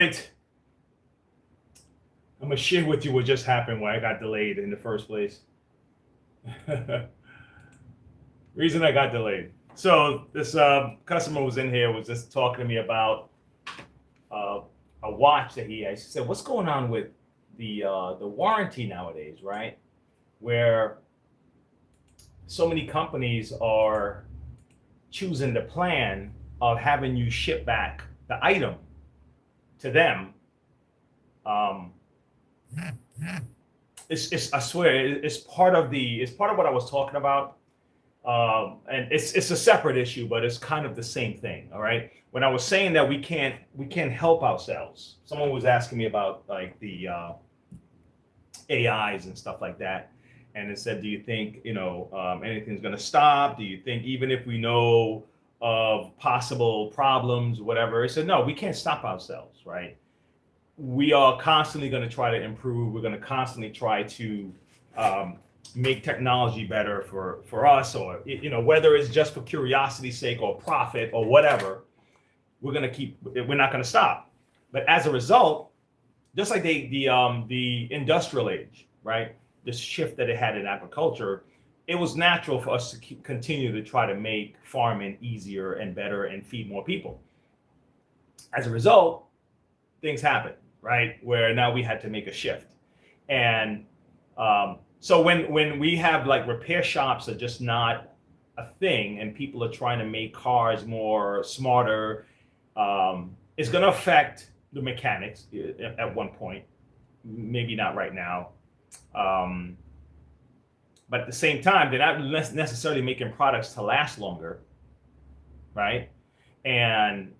I'm gonna share with you what just happened why I got delayed in the first place. Reason I got delayed. So this customer was in here was just talking to me about uh, a watch that he has. He said, "What's going on with the warranty nowadays, right? Where so many companies are choosing the plan of having you ship back the item to them." Um, it's I swear it's part of what I was talking about, and it's a separate issue, but it's kind of the same thing. All right. When I was saying that we can't help ourselves, someone was asking me about like the AIs and stuff like that, and it said, "Do you think anything's going to stop? Do you think even if we know of possible problems, whatever?" I said, "No, we can't stop ourselves, right? We are constantly going to try to improve. We're going to constantly try to make technology better for us, or whether it's just for curiosity's sake or profit or whatever. We're going to keep. We're not going to stop. But as a result, just like the industrial age, right? This shift that it had in agriculture, it was natural for us to continue to try to make farming easier and better and feed more people. As a result, things happen, right? Where now we had to make a shift. And so when we have like repair shops are just not a thing, and people are trying to make cars more smarter, it's going to affect the mechanics at one point. Maybe not right now. But at the same time, they're not necessarily making products to last longer, right? And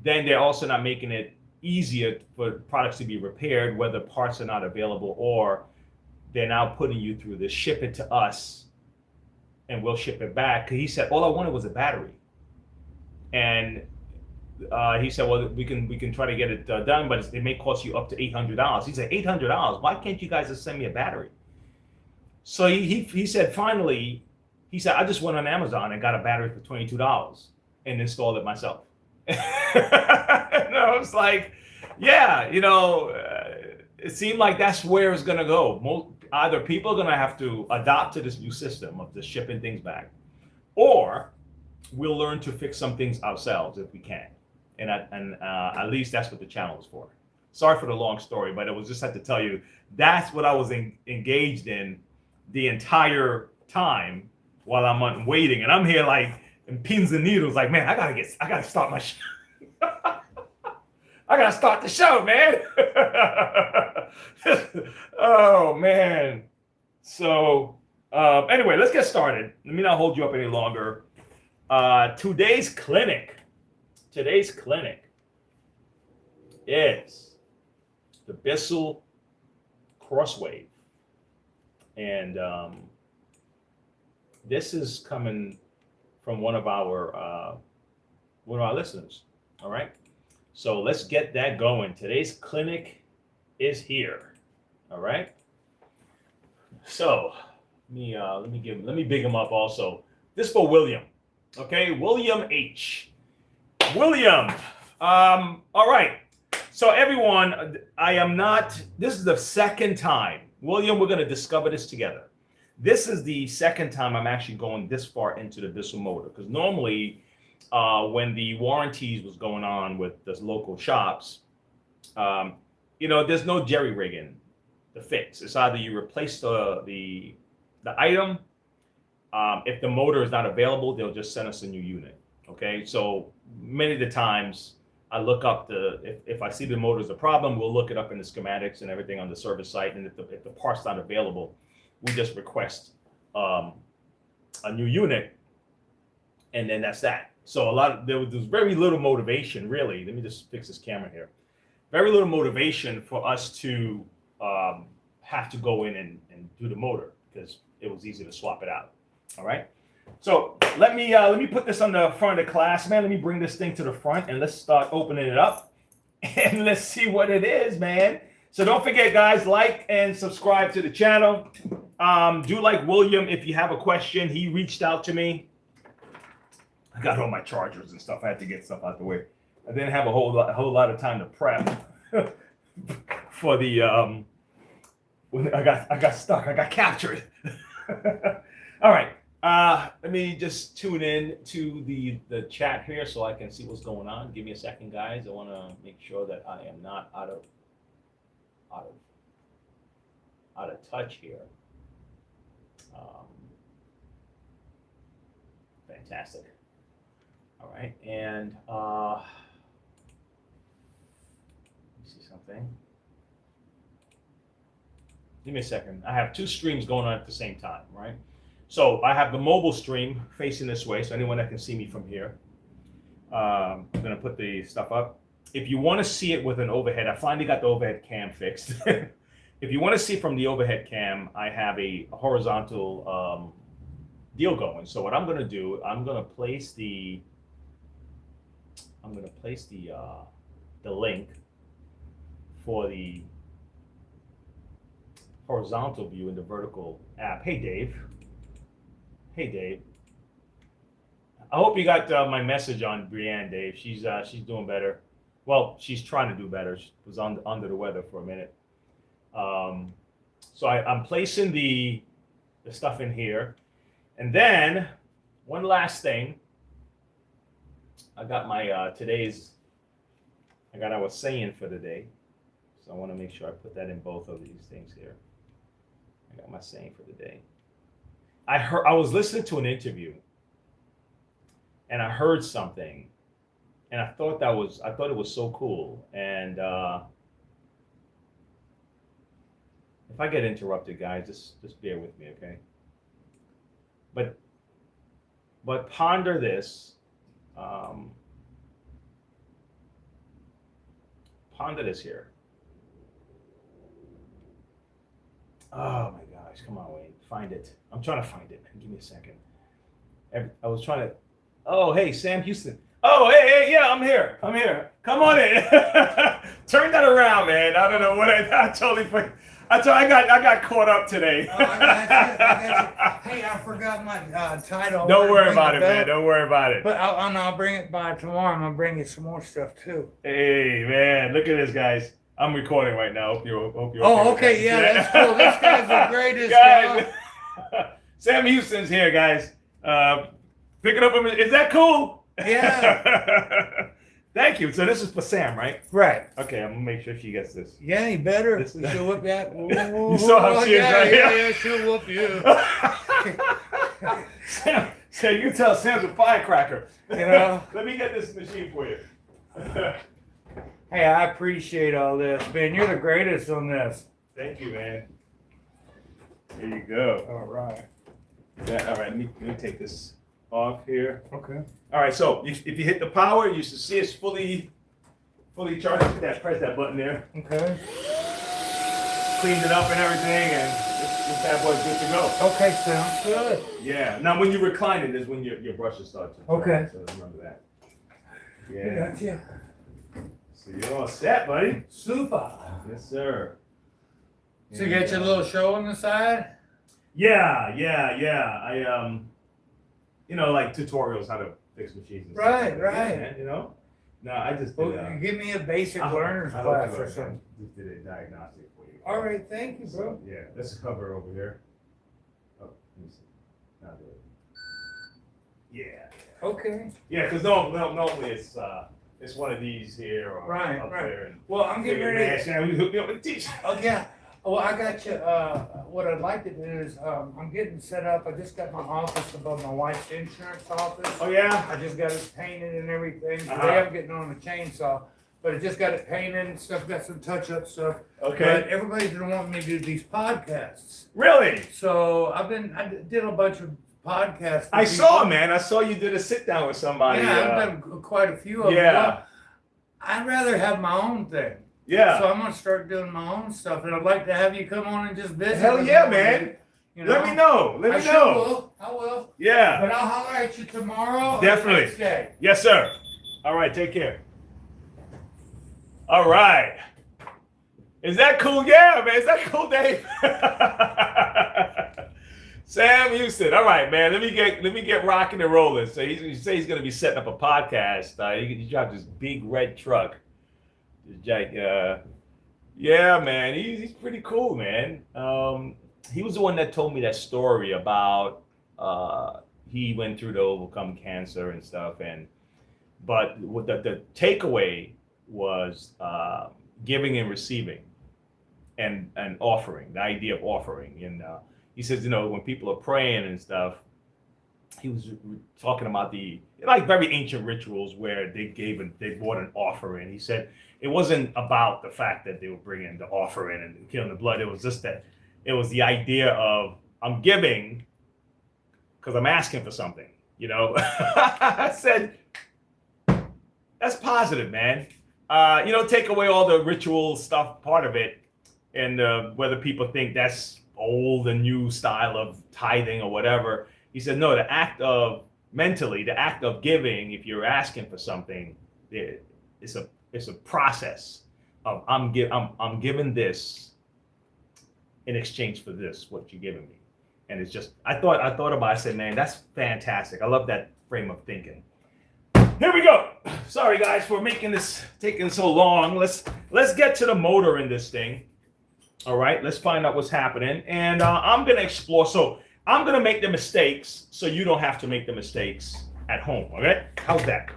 then they're also not making it easier for products to be repaired, whether parts are not available, or they're now putting you through this, ship it to us and we'll ship it back. Because he said, all I wanted was a battery. And he said, well, we can try to get it done, but it may cost you up to $800. He said, $800? Why can't you guys just send me a battery? So he said, finally, he said, I just went on Amazon and got a battery for $22 and installed it myself. And I was like, yeah, it seemed like that's where it's going to go. Either people are going to have to adopt to this new system of just shipping things back, or we'll learn to fix some things ourselves if we can. And at least that's what the channel is for. Sorry for the long story, but it was just had to tell you that's what I was engaged in the entire time while I'm waiting. And I'm here like in pins and needles, like, man, I gotta start my show. I gotta start the show, man. Oh man. So anyway, let's get started. Let me not hold you up any longer. Today's clinic is the Bissell Crosswave. And this is coming from one of our listeners. All right. So let's get that going. Today's clinic is here. All right. So let me big him up also. This is for William. Okay, William H. William. All right. So everyone, this is the second time. William, we're going to discover this together. This is the second time I'm actually going this far into the Bissell motor, because normally when the warranties was going on with the local shops, there's no jerry rigging the fix. It's either you replace the item. If the motor is not available, they'll just send us a new unit. Okay, so many of the times I look up if I see the motor is a problem, we'll look it up in the schematics and everything on the service site. And if the part's not available, we just request a new unit, and then that's that. So there's very little motivation, really. Let me just fix this camera here. Very little motivation for us to have to go in and do the motor, because it was easy to swap it out. All right. So let me put this on the front of the class, man. Let me bring this thing to the front and let's start opening it up and let's see what it is, man. So don't forget, guys, like and subscribe to the channel. Do like William if you have a question. He reached out to me. I got all my chargers and stuff. I had to get stuff out the way. I didn't have a whole lot of time to prep. for the when I got stuck. I got captured. All right. Let me just tune in to the chat here so I can see what's going on. Give me a second, guys. I want to make sure that I am not out of touch here. Fantastic. All right, and let me see something. Give me a second. I have two streams going on at the same time, right? So I have the mobile stream facing this way, so anyone that can see me from here. I'm gonna put the stuff up. If you want to see it with an overhead, I finally got the overhead cam fixed. If you want to see from the overhead cam, I have a horizontal deal going. So what I'm gonna do, I'm gonna place the link for the horizontal view in the vertical app. Hey, Dave. Hey, Dave. I hope you got my message on Brienne, Dave. She's doing better. Well, she's trying to do better. She was under the weather for a minute. So I'm placing the stuff in here. And then one last thing. I got my I was saying for the day. So I want to make sure I put that in both of these things here. I got my saying for the day. I was listening to an interview and I heard something and I thought it was so cool. And if I get interrupted, guys, just bear with me, okay? But ponder this. Ponder this here. Oh my gosh, come on, Wayne. Find it. I'm trying to find it. Give me a second. I was trying to. Oh, hey, Sam Houston. Oh, hey, yeah, I'm here. Come on in. Turn that around, man. I don't know what I totally. I got caught up today. I got you. Hey, I forgot my title. Don't worry about it, man. Don't worry about it. But I'll bring it by tomorrow. I'm gonna bring you some more stuff too. Hey, man, look at this, guys. I'm recording right now. Hope you're okay, yeah, that's cool. This guy's the greatest. Guys. Sam Houston's here, guys. Picking up him. Is that cool? Yeah. Thank you. So this is for Sam, right? Right. Okay, I'm gonna make sure she gets this. Yeah, you better. She'll whoop that. You saw how she is right here? Yeah, she'll whoop you. Sam, so you can tell Sam's a firecracker. You know? Let me get this machine for you. Hey, I appreciate all this, man. You're the greatest on this. Thank you, man. There you go. All right. Yeah, all right, let me take this off here. Okay. All right, so if you hit the power, you should see it's fully charged. Press that button there. Okay. Cleaned it up and everything, and this bad boy's good to go. Okay, sounds good. Yeah. Now, when you recline it is when your brushes start to. Okay. So remember that. Yeah. Gotcha. So you're all set, buddy. Super. Yes, sir. So you got your little show on the side? Yeah. I like tutorials how to fix machines. And Right, stuff. right. Yeah, you know. No, I just Well, did. give me a basic learner's class or something. Just did a diagnostic for you. All right, thank you, bro. So, yeah, let's cover over here. Oh, let me see. Not good. Yeah. Okay. Yeah, because normally it's one of these here or Right, up right. there. And Well, I'm getting ready. We hook you up with the teacher. Oh yeah. Well, I got you. What I'd like to do is I'm getting set up. I just got my office above my wife's insurance office. Oh yeah. I just got it painted and everything. Today Uh-huh. I'm getting on the chainsaw, but I just got it painted and stuff. Got some touch-up stuff. Okay. But everybody's been wanting me to do these podcasts. Really? So I did a bunch of podcasts. I saw, man. I saw you did a sit down with somebody. Yeah, I've done quite a few of them. Yeah. Well, I'd rather have my own thing. Yeah. So I'm gonna start doing my own stuff, and I'd like to have you come on and just visit. Hell with yeah, me, man. You know? Let me know. Let I me sure know. will. I will. Yeah. But I'll holler at you tomorrow. Definitely. Or the next day. Yes, sir. All right. Take care. All right. Is that cool? Yeah, man. Is that cool, Dave? Sam Houston. All right, man. Let me get rocking and rolling. So he says he's going to be setting up a podcast. He drives this big red truck. Jack, yeah, man, he's pretty cool, man. He was the one that told me that story about he went through to overcome cancer and stuff, and but what the takeaway was giving and receiving and offering, the idea of offering. And he says, you know, when people are praying and stuff, he was talking about the like very ancient rituals where they brought an offering. He said it wasn't about the fact that they were bringing the offering and killing the blood. It was just that it was the idea of I'm giving because I'm asking for something. You know, I said that's positive, man. You know, take away all the ritual stuff part of it, and whether people think that's old and new style of tithing or whatever. He said, no, the act of mentally, the act of giving, if you're asking for something, it's a process of I'm giving this in exchange for this, what you're giving me. And it's just, I thought about it, I said, man, that's fantastic. I love that frame of thinking. Here we go. Sorry guys for taking so long. Let's get to the motor in this thing. All right, let's find out what's happening. And I'm gonna explore. So I'm going to make the mistakes so you don't have to make the mistakes at home, okay? How's that?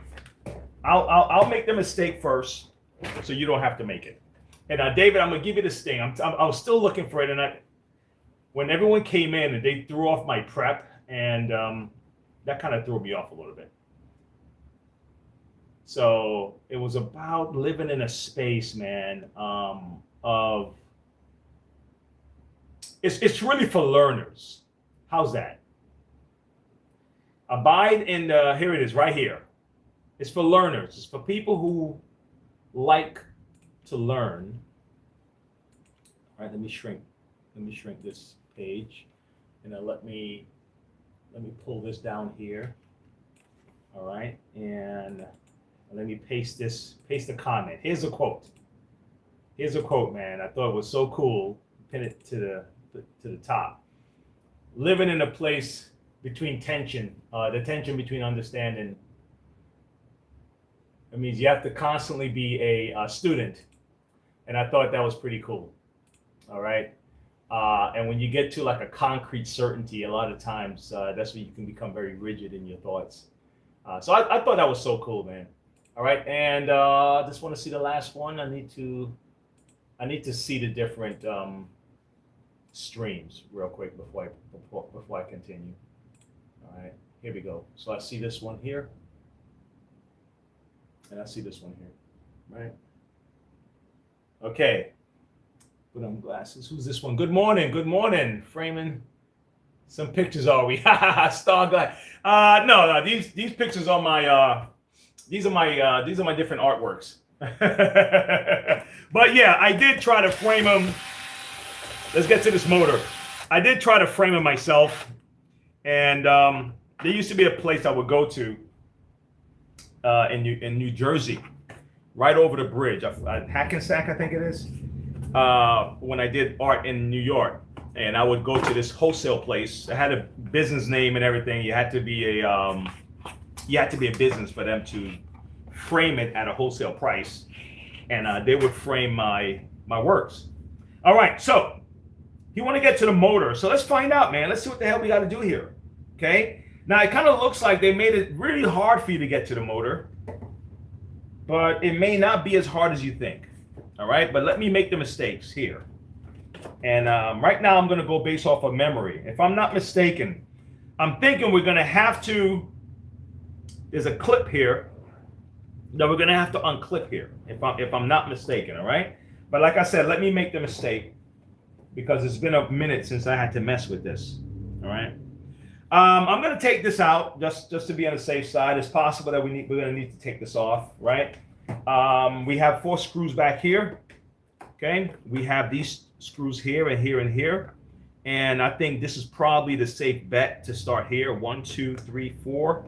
I'll make the mistake first so you don't have to make it. And David, I'm going to give you this thing. I was still looking for it, and when everyone came in and they threw off my prep, and that kind of threw me off a little bit. So it was about living in a space, man, of it's really for learners. How's that? Abide in here it is, right here. It's for learners. It's for people who like to learn. All right, let me shrink this page. And then let me pull this down here. All right, and let me paste the comment. Here's a quote. Here's a quote, man. I thought it was so cool. Pin it to the top. Living in a place between tension, the tension between understanding. It means you have to constantly be a student. And I thought that was pretty cool. All right. And when you get to like a concrete certainty, a lot of times that's when you can become very rigid in your thoughts. So I thought that was so cool, man. All right. And I just want to see the last one. I need to see the different streams real quick before I continue. All right, here we go. So I see this one here, and I see this one here, right? Okay, put on glasses. Who's this one? Good morning. Framing some pictures, are we? Star guy. No, these pictures are my these are my different artworks. But yeah, I did try to frame them. Let's get to this motor. I did try to frame it myself, and there used to be a place I would go to in New Jersey, right over the bridge, Hackensack, I think it is. When I did art in New York, and I would go to this wholesale place. It had a business name and everything. You had to be a business for them to frame it at a wholesale price, and they would frame my works. All right, so. You want to get to the motor. So let's find out, man. Let's see what the hell we got to do here. Okay. Now it kind of looks like they made it really hard for you to get to the motor, but it may not be as hard as you think. All right. But let me make the mistakes here. And right now I'm going to go based off of memory. If I'm not mistaken, I'm thinking we're going to have to, there's a clip here that we're going to have to unclip here. If I'm not mistaken. All right. But like I said, let me make the mistake, because it's been a minute since I had to mess with this. All right. I'm going to take this out just to be on the safe side. It's possible that we're going to need to take this off, right? We have 4 screws back here. Okay. We have these screws here and here and here. And I think this is probably the safe bet to start here. 1, 2, 3, 4.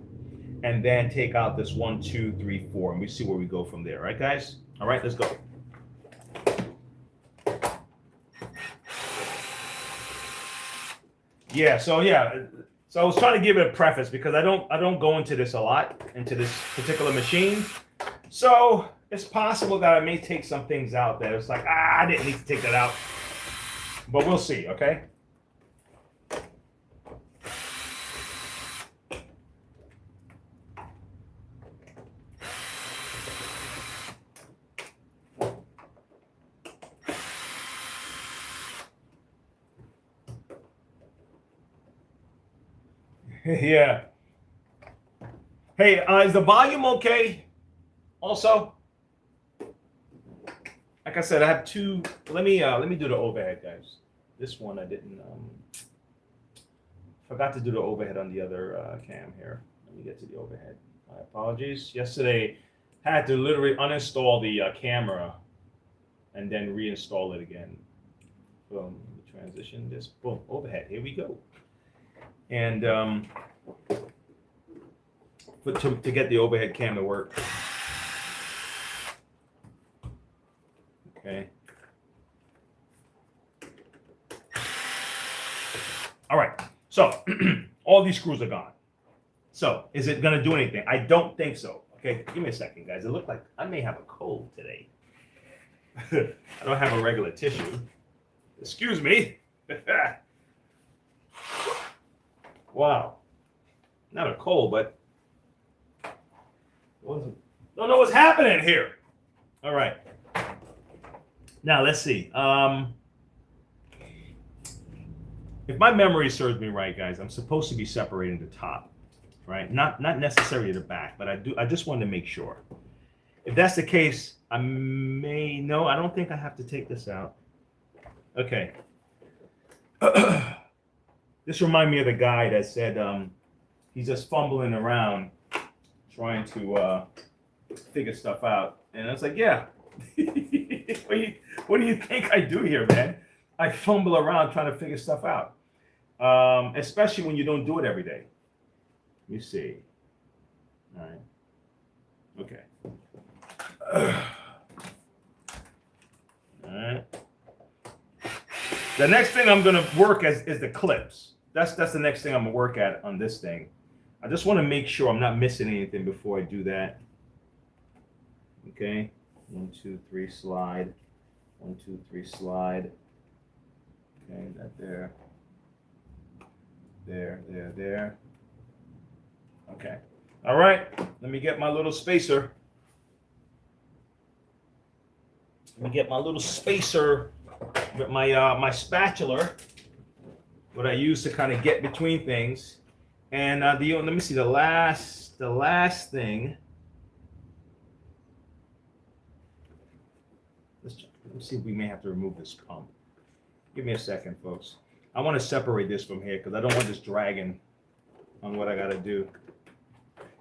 And then take out this 1, 2, 3, 4. And we see where we go from there. Right, guys? All right, let's go. Yeah, so I was trying to give it a preface because I don't go into this a lot, into this particular machine. So it's possible that I may take some things out that it's like, I didn't need to take that out. But we'll see, okay? Yeah. Hey, is the volume okay? Also, like I said, I have two. Let me do the overhead, guys. This one I didn't forgot to do the overhead on the other cam here. Let me get to the overhead. My apologies. Yesterday, had to literally uninstall the camera and then reinstall it again. Boom. Transition this. Boom. Overhead. Here we go. And to get the overhead cam to work. Okay. All right. So all these screws are gone. So is it going to do anything? I don't think so. Okay. Give me a second, guys. It looks like I may have a cold today. I don't have a regular tissue. Excuse me. Wow. Not a cold, but don't know what's happening here. All right. Now let's see. If my memory serves me right, guys, I'm supposed to be separating the top, right? Not necessarily the back, but I just wanted to make sure. If that's the case, I don't think I have to take this out. Okay. This reminds me of the guy that said he's just fumbling around trying to figure stuff out. And I was like, yeah. What do you think I do here, man? I fumble around trying to figure stuff out. Especially when you don't do it every day. Let me see. All right. Okay. All right. The next thing I'm going to work is the clips. That's the next thing I'm going to work at on this thing. I just want to make sure I'm not missing anything before I do that. Okay. 1, 2, 3, slide. 1, 2, 3, slide. Okay, that there. There. Okay. All right. Let me get my little spacer. With my my spatula, what I use to kind of get between things. And let me see the last thing. Let's see if we may have to remove this pump. Give me a second, folks. I want to separate this from here because I don't want this dragging on what I got to do.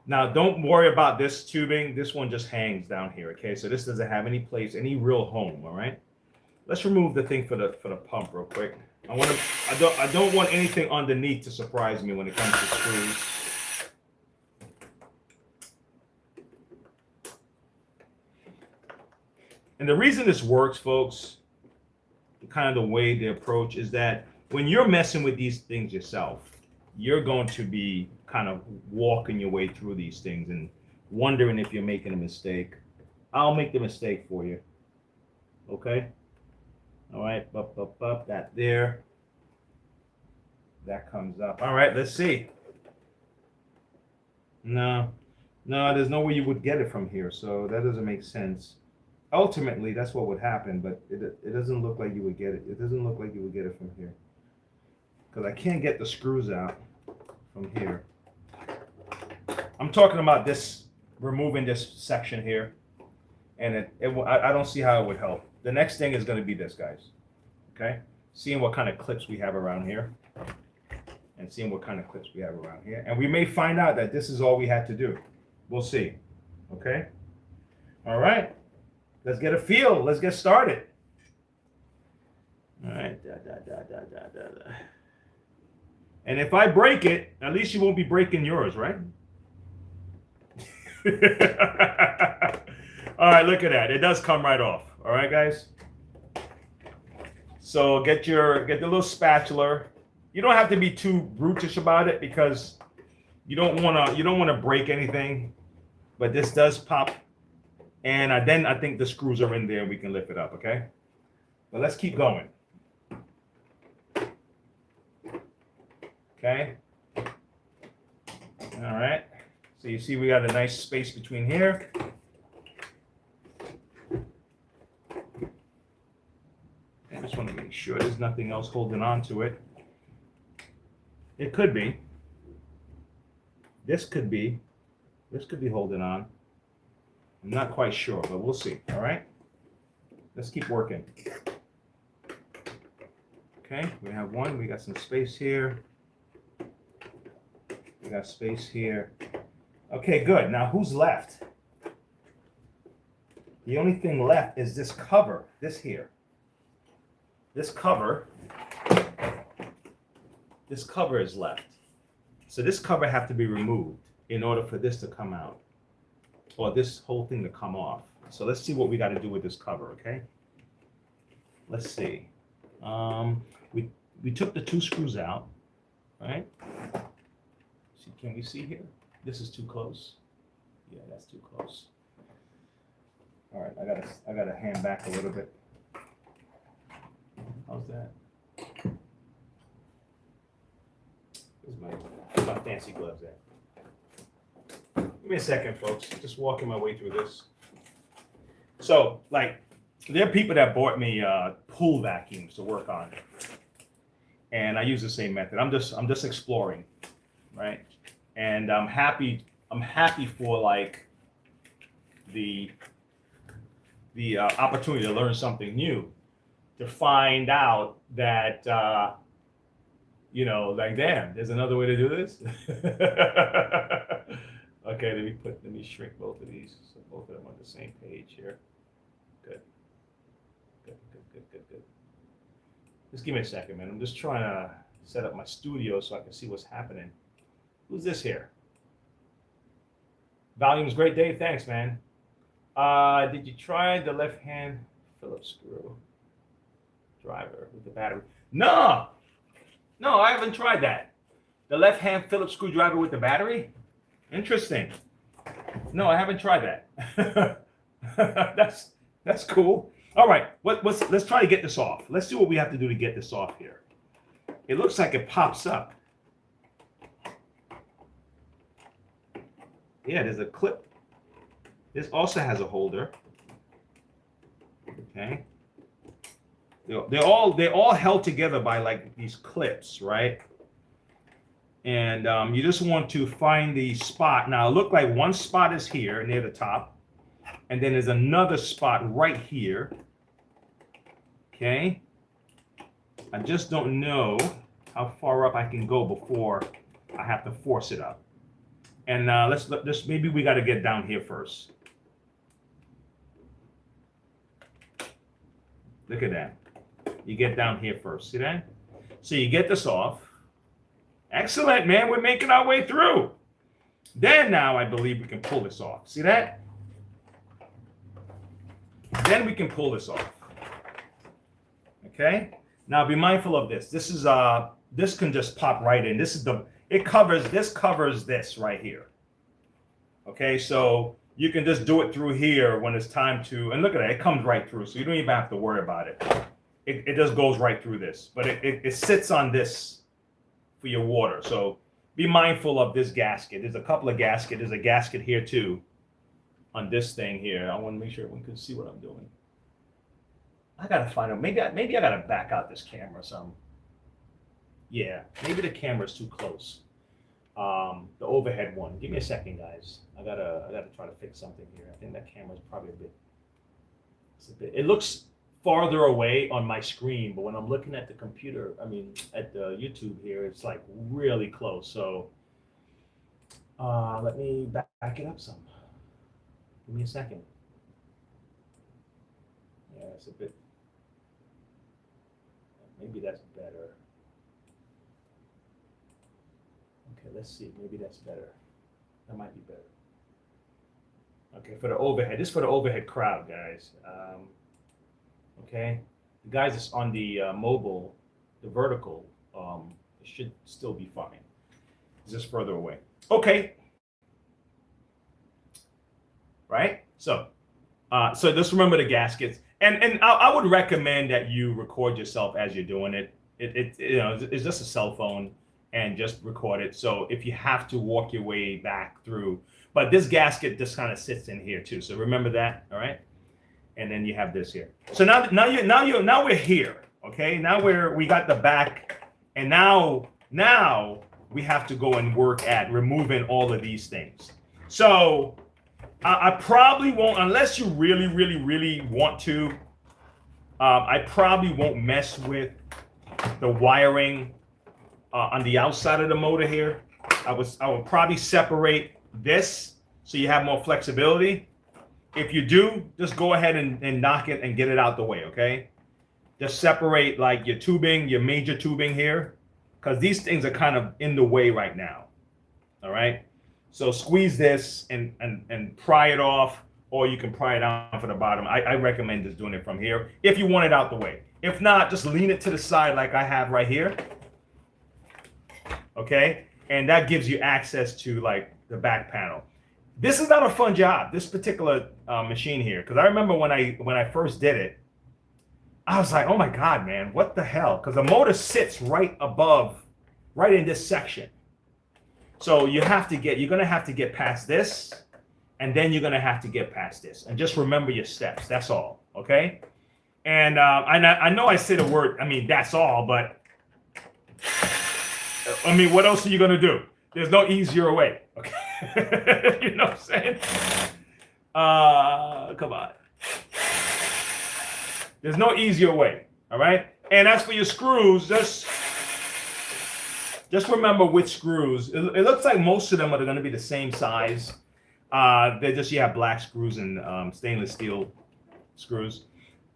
Now, don't worry about this tubing. This one just hangs down here, okay? So this doesn't have any place, any real home, all right? Let's remove the thing for the pump real quick. I don't want anything underneath to surprise me when it comes to screws. And the reason this works, folks, kind of the way the approach is that when you're messing with these things yourself, you're going to be kind of walking your way through these things and wondering if you're making a mistake. I'll make the mistake for you. Okay? All right, up, that there. That comes up. All right, let's see. No, there's no way you would get it from here, so that doesn't make sense. Ultimately, that's what would happen, but it doesn't look like you would get it. It doesn't look like you would get it from here. Because I can't get the screws out from here. I'm talking about this, removing this section here. And I don't see how it would help. The next thing is going to be this, guys. Okay? Seeing what kind of clips we have around here. And seeing what kind of clips we have around here. And we may find out that this is all we had to do. We'll see. Okay? All right. Let's get a feel. Let's get started. All right. And if I break it, at least you won't be breaking yours, right? All right, look at that. It does come right off. All right, guys. So get the little spatula. You don't have to be too brutish about it because you don't want to break anything. But this does pop And then I think the screws are in there and we can lift it up, okay? But let's keep going. Okay. All right. So you see we got a nice space between here. I just want to make sure there's nothing else holding on to it. It could be. This could be holding on. I'm not quite sure, but we'll see. All right. Let's keep working. Okay, we have one. We got some space here. We got space here. Okay, good. Now who's left? The only thing left is this cover, this here. This cover is left. So this cover have to be removed in order for this to come out, or this whole thing to come off. So let's see what we got to do with this cover, okay? Let's see. We took the 2 screws out, right? See, can we see here? This is too close. Yeah, that's too close. All right, I gotta hand back a little bit. How's that? Where's my fancy gloves at? Give me a second, folks. Just walking my way through this. So, like, there are people that bought me pool vacuums to work on, and I use the same method. I'm just exploring, right? And I'm happy for like the opportunity to learn something new, to find out that like, damn, there's another way to do this. Okay, let me shrink both of these so both of them on the same page here. Good. Just give me a second, man. I'm just trying to set up my studio so I can see what's happening. Who's this here? Volume's great, Dave. Thanks, man. Did you try the left-hand Phillips screw driver with the battery? No, I haven't tried that. The left-hand Phillips screwdriver with the battery? Interesting. No, I haven't tried that. That's cool. All right, let's try to get this off. Let's see what we have to do to get this off here. It looks like it pops up. Yeah, there's a clip. This also has a holder. Okay. They're all held together by like these clips, right? And you just want to find the spot. Now, it look like one spot is here near the top, and then there's another spot right here. Okay. I just don't know how far up I can go before I have to force it up. And let's maybe we got to get down here first. Look at that. You get down here first. See that? So you get this off. Excellent, man. We're making our way through. Then now I believe we can pull this off. See that? Then we can pull this off. Okay? Now be mindful of this. This is this can just pop right in. This covers this right here. Okay, so you can just do it through here when it's time to, and look at that, it comes right through, so you don't even have to worry about it. It just goes right through this, but it sits on this for your water. So be mindful of this gasket. There's a couple of gaskets. There's a gasket here too on this thing here. I want to make sure everyone can see what I'm doing. I gotta find out. Maybe I gotta back out this camera some. Yeah, maybe the camera's too close. The overhead one. Give me a second, guys. I gotta try to fix something here. I think that camera's probably a bit. It looks farther away on my screen, but when I'm looking at the computer, at the YouTube here, it's like really close. So let me back it up some. Give me a second. Yeah, it's a bit. Maybe that's better. Okay, let's see. Maybe that's better. That might be better. Okay, for the overhead. This is for the overhead crowd, guys. Okay, the guys that's on the mobile, the vertical, it should still be fine. It's just further away. Okay. Right? So So just remember the gaskets, and I would recommend that you record yourself as you're doing it. It's just a cell phone and just record it. So if you have to walk your way back through, but this gasket just kind of sits in here too. So remember that, all right? And then you have this here. So now we're here, okay? Now we got the back, and now we have to go and work at removing all of these things. So I probably won't, unless you really, really, really want to. I probably won't mess with the wiring on the outside of the motor here. I would probably separate this so you have more flexibility. If you do, just go ahead and knock it and get it out the way, okay? Just separate like your tubing, your major tubing here, because these things are kind of in the way right now, all right? So squeeze this and pry it off, or you can pry it down for the bottom. I recommend just doing it from here if you want it out the way. If not, just lean it to the side like I have right here, okay? And that gives you access to like the back panel. This is not a fun job, this particular machine here, because I remember when I first did it, I was like, oh my God, man, what the hell? Because the motor sits right above, right in this section. So you're gonna have to get past this, and then you're gonna have to get past this. And just remember your steps, that's all, okay? And I know I say the word, that's all, but what else are you gonna do? There's no easier way, okay? You know what I'm saying? Come on. There's no easier way, all right? And as for your screws, just remember which screws. It looks like most of them are going to be the same size. You have black screws and stainless steel screws,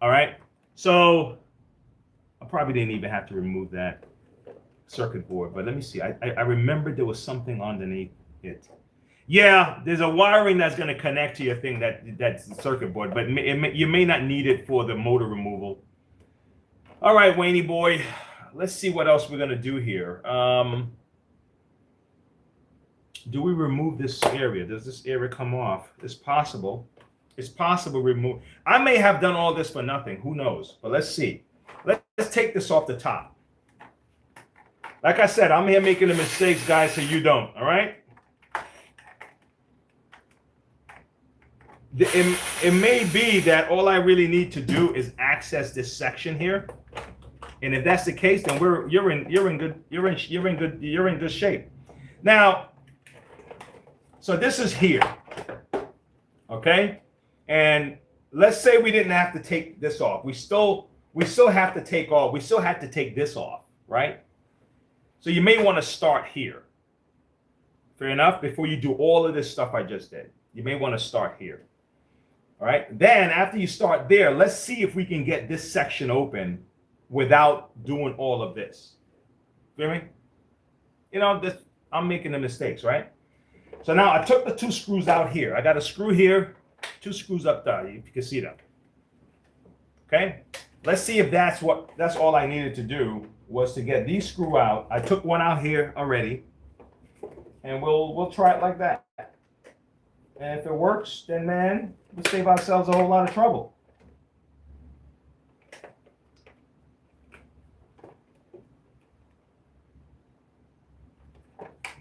all right? So I probably didn't even have to remove that circuit board, but let me see. I remember there was something underneath it. Yeah, there's a wiring that's going to connect to your thing that's the circuit board, but you may not need it for the motor removal. All right, Wayne boy, let's see what else we're going to do here. Do we remove this area? Does this area come off? It's possible. It's possible remove. I may have done all this for nothing. Who knows? But let's see. Let's take this off the top. Like I said, I'm here making the mistakes, guys, so you don't, all right? It may be that all I really need to do is access this section here, and if that's the case, then you're in good shape. Now, so this is here, okay, and let's say we didn't have to take this off. We still have to take off. We still have to take this off, right? So you may want to start here. Fair enough. Before you do all of this stuff I just did, you may want to start here. All right, then after you start there, let's see if we can get this section open without doing all of this. Feel me? I'm making the mistakes, right? So now I took the two screws out here. I got a screw here, two screws up there, if you can see them. Okay, let's see if that's all I needed to do was to get these screws out. I took one out here already, and we'll try it like that. And if it works, then man, we'll save ourselves a whole lot of trouble.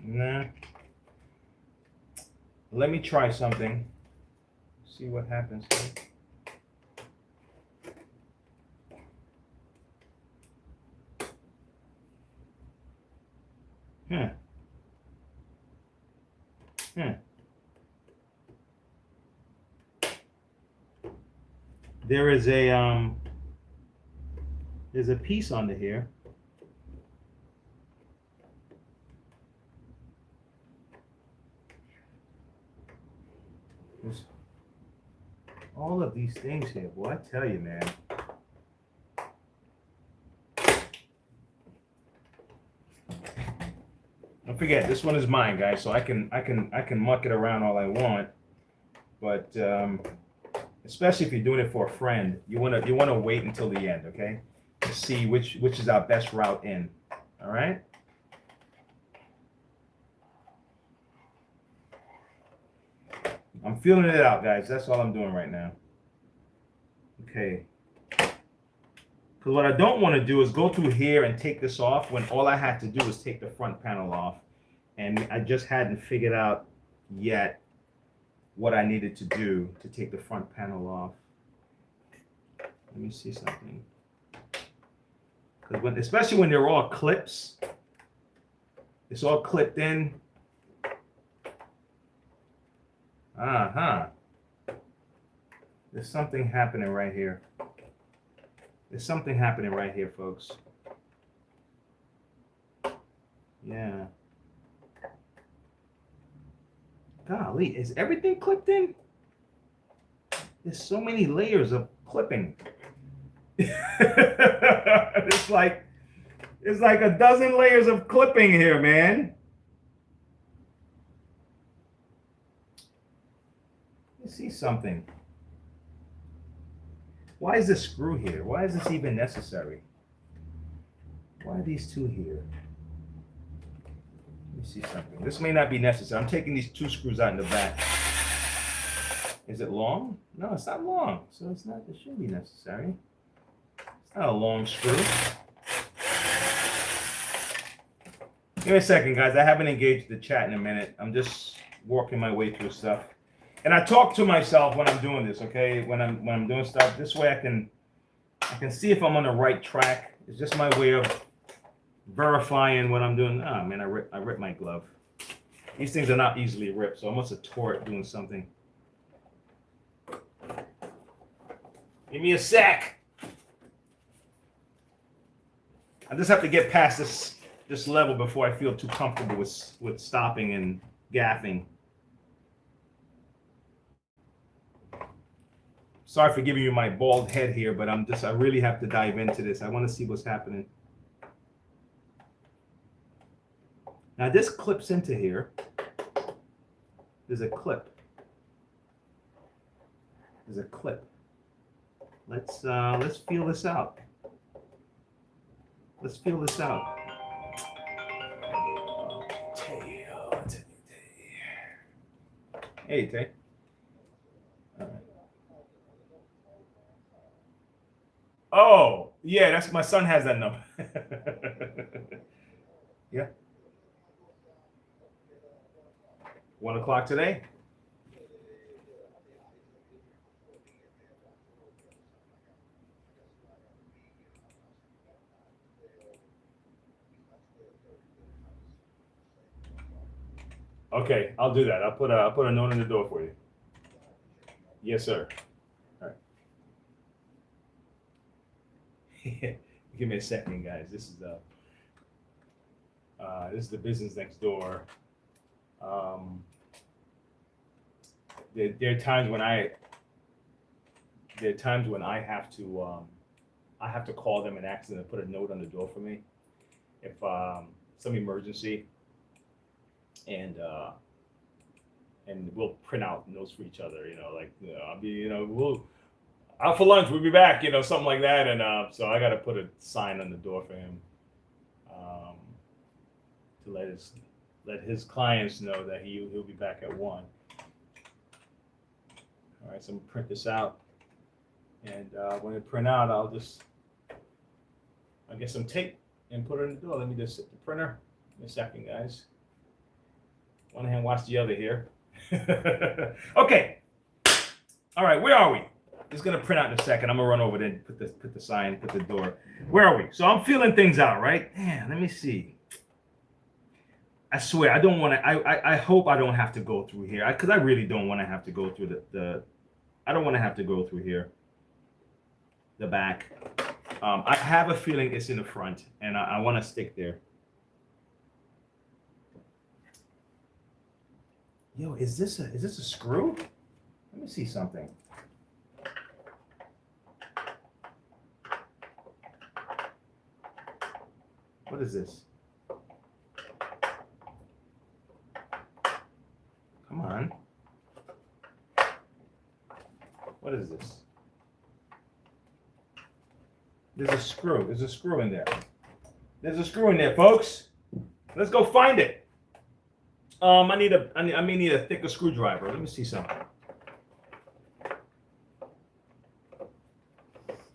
Nah. Let me try something. See what happens here. There is there's a piece under here. There's all of these things here. Boy, I tell you, man. Don't forget, this one is mine, guys. So I can muck it around all I want, but especially if you're doing it for a friend, you wanna wait until the end, okay? To see which is our best route in. All right. I'm feeling it out, guys. That's all I'm doing right now. Okay. Because what I don't want to do is go through here and take this off when all I had to do was take the front panel off. And I just hadn't figured out yet what I needed to do to take the front panel off. Let me see something. Because especially when they're all clips, it's all clipped in. Uh-huh. There's something happening right here. There's something happening right here, folks. Yeah. Golly, is everything clipped in? There's so many layers of clipping. it's like a dozen layers of clipping here, man. Let me see something. Why is this screw here? Why is this even necessary? Why are these two here? Let me see something. This may not be necessary. I'm taking these two screws out in the back. Is it long? No, it's not long. So it's not, it shouldn't be necessary. It's not a long screw. Give me a second, guys. I haven't engaged the chat in a minute. I'm just working my way through stuff. And I talk to myself when I'm doing this, okay? When I'm doing stuff. This way I can see if I'm on the right track. It's just my way of verifying what I'm doing. Oh man, I ripped my glove. These things are not easily ripped, so I must have tore it doing something. Give me a sec. I just have to get past this level before I feel too comfortable with stopping and gaffing. Sorry for giving you my bald head here, but I really have to dive into this. I want to see what's happening. Now this clips into here. There's a clip. There's a clip. Let's feel this out. Let's feel this out. Hey, Tay. All right. Oh, yeah, that's my son has that number. Yeah. 1 o'clock today. Okay, I'll do that. I'll put a note in the door for you. Yes, sir. All right. Give me a second, guys. This is the business next door. There are times when I have to call them and ask them to put a note on the door for me if some emergency, and we'll print out notes for each other. I'll be we'll out for lunch. We'll be back. Something like that. And so I got to put a sign on the door for him to let his clients know that he'll be back at 1. All right, so I'm gonna print this out, and when it print out, I'll get some tape and put it in the door. Let me just hit the printer. In a second, guys. One hand wash the other here. Okay. All right, where are we? It's gonna print out in a second. I'm gonna run over there and put the sign, put the door. Where are we? So I'm feeling things out, right? Man, let me see. I swear, I don't want to. I hope I don't have to go through here, because I really don't want to have to go through I don't want to have to go through here. The back. I have a feeling it's in the front, and I want to stick there. Yo, is this a screw? Let me see something. What is this? Come on. What is this? There's a screw. There's a screw in there. There's a screw in there, folks. Let's go find it. I may need a thicker screwdriver. Let me see something.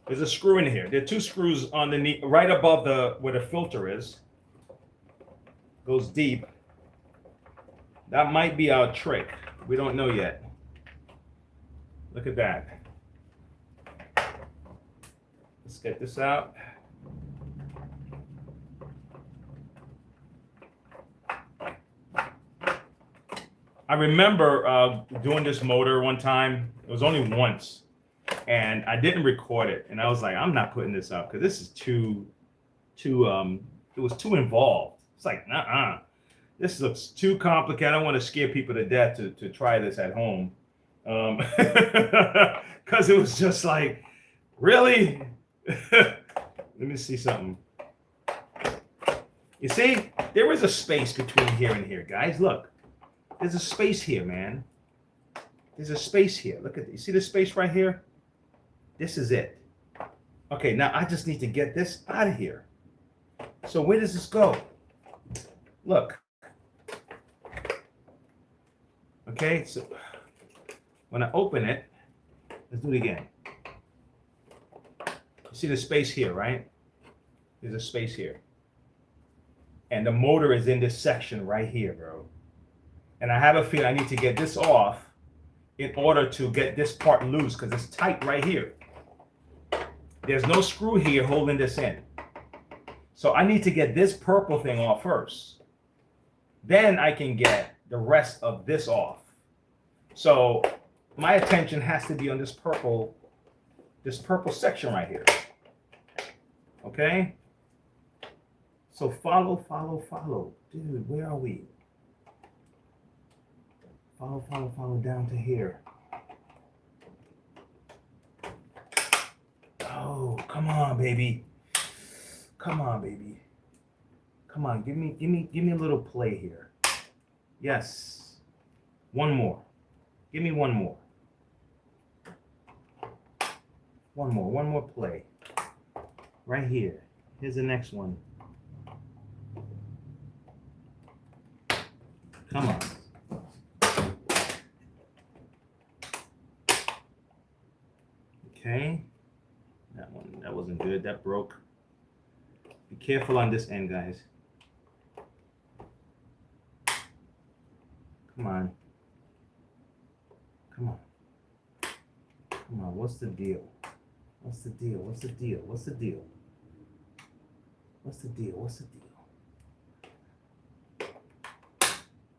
There's a screw in here. There are 2 screws underneath, right above where the filter is. Goes deep. That might be our trick. We don't know yet. Look at that. Let's get this out. I remember doing this motor one time. It was only once, and I didn't record it. And I was like, I'm not putting this up because this is too. It was too involved. It's like, nah. This looks too complicated. I don't want to scare people to death to try this at home. Because it was just like, really? Let me see something. You see, there is a space between here and here, guys. Look, there's a space here, man. There's a space here. Look at, you see the space right here? This is it. Okay, now I just need to get this out of here. So where does this go? Look. Okay, so when I open it, let's do it again. You see the space here, right? There's a space here. And the motor is in this section right here, bro. And I have a feeling I need to get this off in order to get this part loose because it's tight right here. There's no screw here holding this in. So I need to get this purple thing off first. Then I can get the rest of this off. So my attention has to be on this purple section right here. Okay? So follow. Dude, where are we? Follow down to here. Oh, come on, baby. Come on, baby. Come on, give me a little play here. Yes. One more. Give me one more. One more play. Right here. Here's the next one. Come on. Okay. That wasn't good. That broke. Be careful on this end, guys. Come on. Come on. Come on. What's the deal? What's the deal? What's the deal? What's the deal? What's the deal? What's the deal?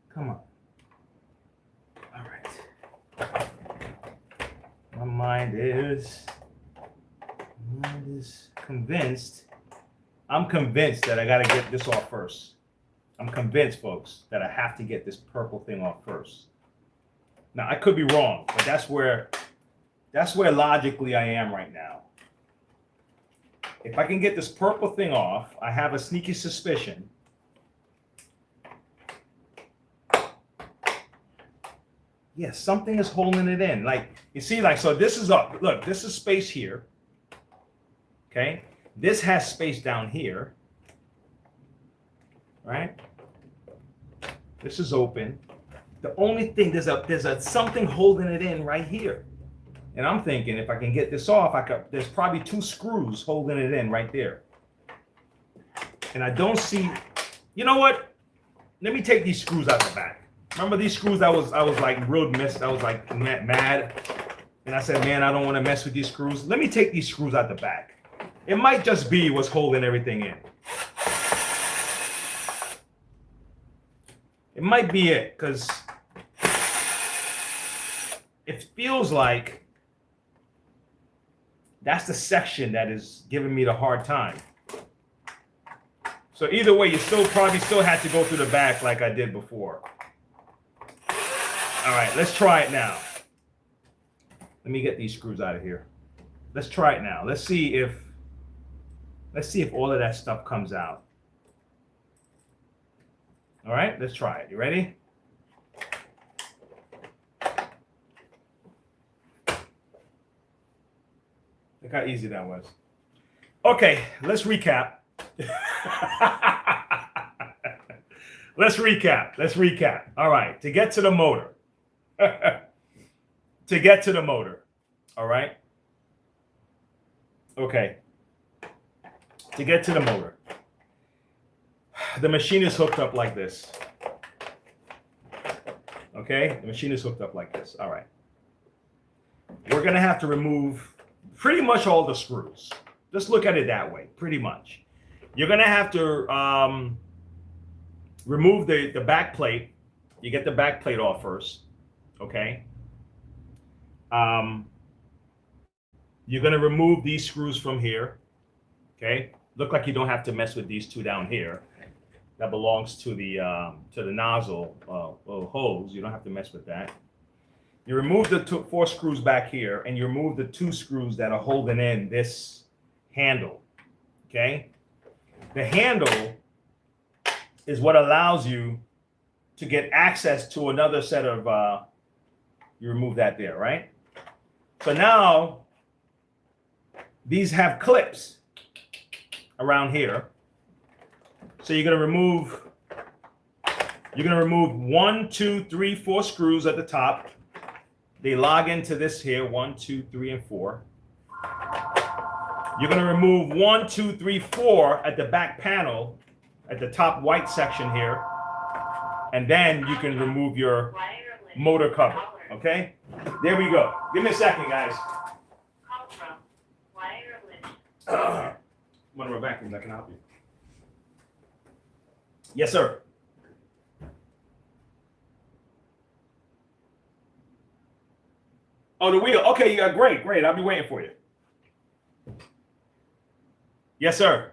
Come on. All right. My mind is convinced. I'm convinced that I got to get this off first. I'm convinced, folks, that I have to get this purple thing off first. Now, I could be wrong, but that's where logically I am right now. If I can get this purple thing off, I have a sneaky suspicion yes, something is holding it in. Like, you see, like, so this is up. Look, this is space here. Okay? This has space down here. Right? This is open. The only thing, there's a something holding it in right here. And I'm thinking if I can get this off, there's probably 2 screws holding it in right there. And I don't see, you know what? Let me take these screws out the back. Remember these screws? I was like real missed. I was like mad. And I said, man, I don't want to mess with these screws. Let me take these screws out the back. It might just be what's holding everything in. It might be it, because it feels like that's the section that is giving me the hard time. So either way, you probably still had to go through the back like I did before. All right, let's try it now. Let me get these screws out of here. Let's try it now. Let's see if all of that stuff comes out. All right, let's try it. You ready? Look how easy that was. Okay, let's recap. Let's recap. All right, to get to the motor. All right. Okay. To get to the motor, the machine is hooked up like this. Okay, the machine is hooked up like this. All right. We're gonna have to remove pretty much all the screws. Just look at it that way, pretty much. You're gonna have to remove the back plate. You get the back plate off first, okay? You're gonna remove these screws from here, okay? Look like you don't have to mess with these two down here. That belongs to the nozzle little hose. You don't have to mess with that. You remove the 4 screws back here, and you remove the 2 screws that are holding in this handle, okay? The handle is what allows you to get access to another set of, you remove that there, right? So now, these have clips around here. So you're gonna remove 1, 2, 3, 4 screws at the top. They log into this here, 1, 2, 3, and 4. You're gonna remove 1, 2, 3, 4 at the back panel, at the top white section here. And then you can remove your motor cover, okay? There we go. Give me a second, guys. Monroe Vacs, I can help you. Yes, sir. Oh, the wheel. Okay, yeah, great, great. I'll be waiting for you. Yes, sir.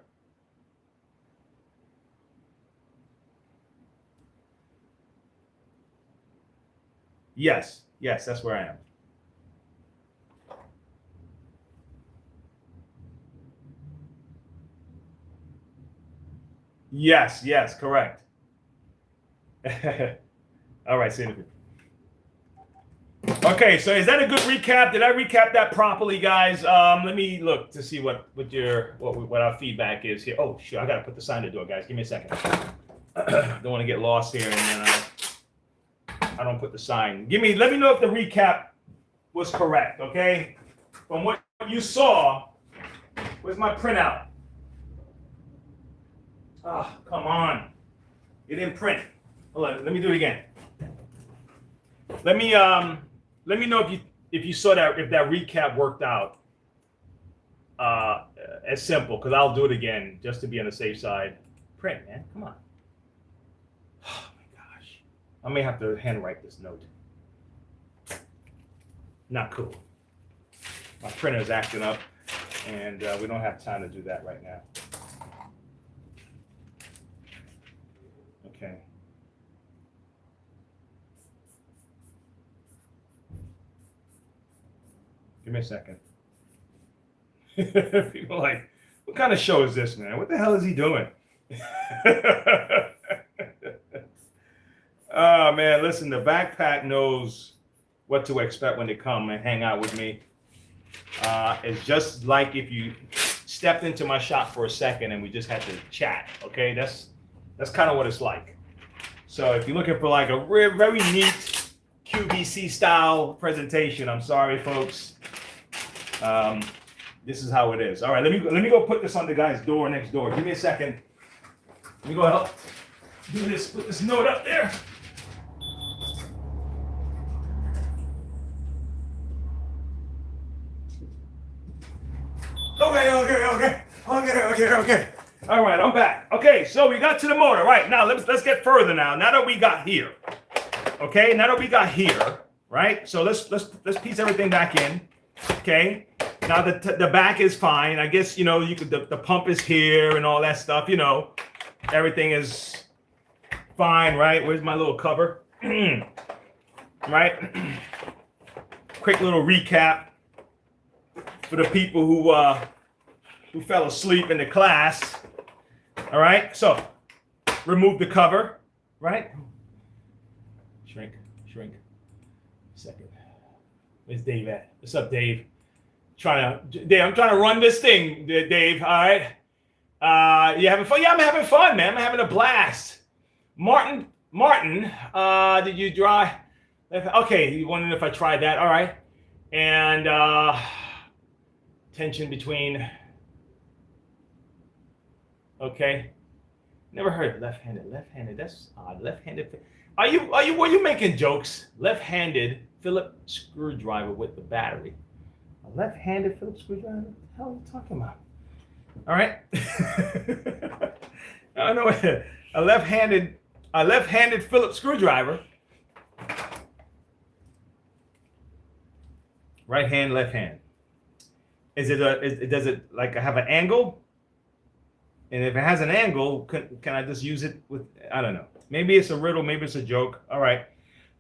Yes, yes, that's where I am. Yes, yes, correct. All right, see you. Okay, so is that a good recap? Did I recap that properly, guys? Let me look to see what our feedback is here. Oh, sure, I gotta put the sign to the door, guys. Give me a second. Don't want to get lost here, and then I don't put the sign. Let me know if the recap was correct, okay? From what you saw, where's my printout? Oh, come on. It didn't print. Hold on, let me do it again. Let me know if you saw that, if that recap worked out as simple, because I'll do it again just to be on the safe side. Print, man, come on. Oh my gosh. I may have to handwrite this note. Not cool. My printer's acting up, and we don't have time to do that right now. Okay. Give me a second. People are like, what kind of show is this, man? What the hell is he doing? Oh, man, listen, the backpack knows what to expect when they come and hang out with me. It's just like if you stepped into my shop for a second and we just had to chat, okay? That's kind of what it's like. So if you're looking for like a very neat QVC style presentation, I'm sorry, folks. This is how it is. All right, let me go put this on the guy's door next door. Give me a second. Let me go help do this. Put this note up there. Okay. All right, I'm back. Okay, so we got to the motor. Right, now let's get further now. Now that we got here. Okay, now that we got here, right? So let's piece everything back in. Okay. Now the back is fine. I guess, you know, you could the pump is here and all that stuff, you know. Everything is fine, right? Where's my little cover? Right? Quick little recap for the people who fell asleep in the class. All right? So, remove the cover, right? Shrink. Second. Where's Dave at? What's up, Dave? Dave, I'm trying to run this thing, Dave. All right. You having fun? Yeah, I'm having fun, man. I'm having a blast. Martin, did you try? Okay, you wondering if I tried that? All right. And tension between. Okay. Never heard of left-handed. Left-handed. That's odd. Left-handed. Were you making jokes? Left-handed Phillips screwdriver with the battery. A left-handed Phillips screwdriver? What the hell are you talking about? All right. I know a left-handed Phillips screwdriver. Right hand, left hand. Does it like have an angle? And if it has an angle, can I just use it with, I don't know. Maybe it's a riddle, maybe it's a joke. All right.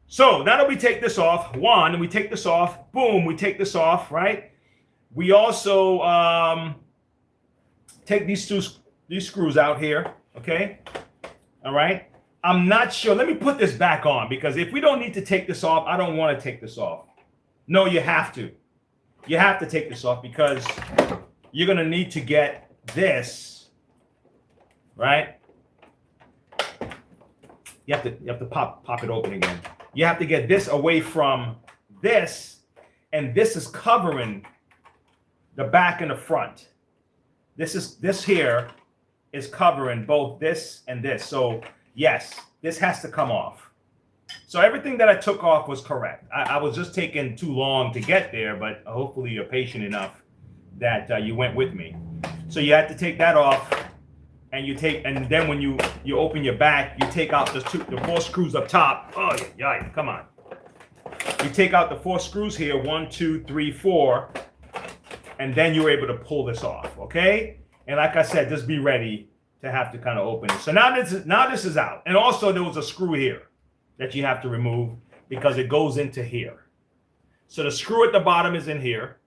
So now that we take this off, we take this off, boom, we take this off, right? We also take these screws out here, okay? All right. I'm not sure. Let me put this back on, because if we don't need to take this off, I don't want to take this off. No, you have to. You have to take this off, because you're going to need to get this, right? You have to pop it open again. You have to get this away from this, and this is covering the back and the front. This here is covering both this and this. So yes, this has to come off. So everything that I took off was correct. I was just taking too long to get there, but hopefully you're patient enough that you went with me. So you have to take that off, and then when you open your back, you take out the 4 screws up top. Oh yeah, come on. You take out the 4 screws here, 1, 2, 3, 4, and then you're able to pull this off. Okay, and like I said, just be ready to have to kind of open it. So now this is out, and also there was a screw here that you have to remove because it goes into here. So the screw at the bottom is in here,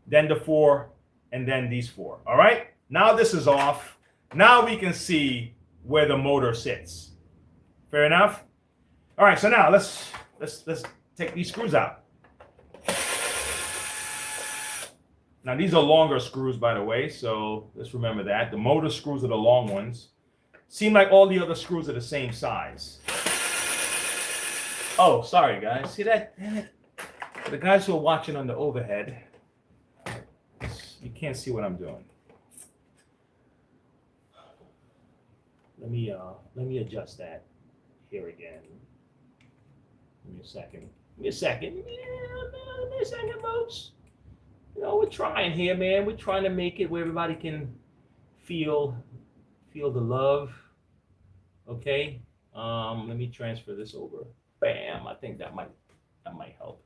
then the 4, and then these 4. All right, now this is off. Now we can see where the motor sits. Fair enough. All right, so now let's take these screws out. Now these are longer screws, by the way, so let's remember that. The motor screws are the long ones. Seem like all the other screws are the same size. Oh, sorry guys. See that? For the guys who are watching on the overhead, you can't see what I'm doing. Let me adjust that here again. Give me a second. Give me a second. Yeah, give me a second, folks. You know, we're trying here, man. We're trying to make it where everybody can feel the love. Okay. Let me transfer this over. Bam. I think that might help.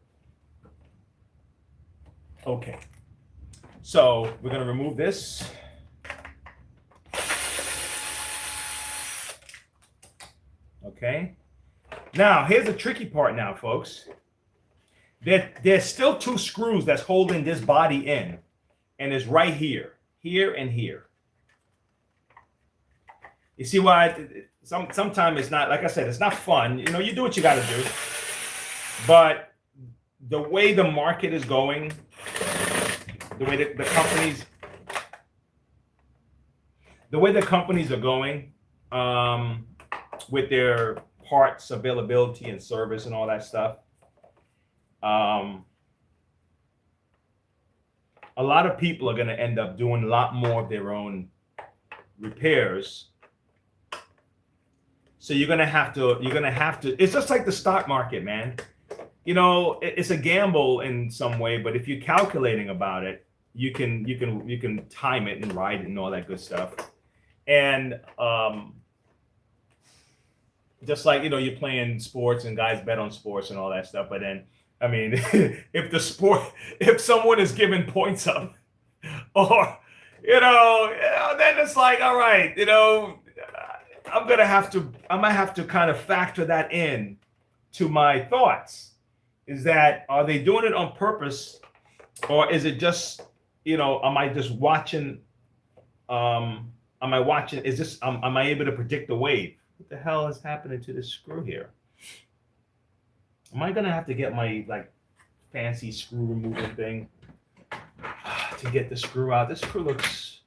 Okay. So we're gonna remove this. Okay. Now here's the tricky part now, folks. There's still 2 screws that's holding this body in, and it's right here, and here. You see why? Sometimes it's not, like I said, it's not fun. You know, you do what you got to do. But the way the market is going, the way that the companies are going with their parts availability and service and all that stuff, a lot of people are going to end up doing a lot more of their own repairs. So you're gonna have to. It's just like the stock market, man. You know, it's a gamble in some way, but if you're calculating about it, you can time it and ride it and all that good stuff. And just like, you know, you're playing sports and guys bet on sports and all that stuff. But then, I mean, if someone is giving points up, or then it's like, all right, I might have to kind of factor that in to my thoughts. Is that, are they doing it on purpose, or is it just, am I just watching? Am I able to predict the wave? What the hell is happening to this screw here? Am I gonna have to get my fancy screw removal thing to get the screw out? This screw looks.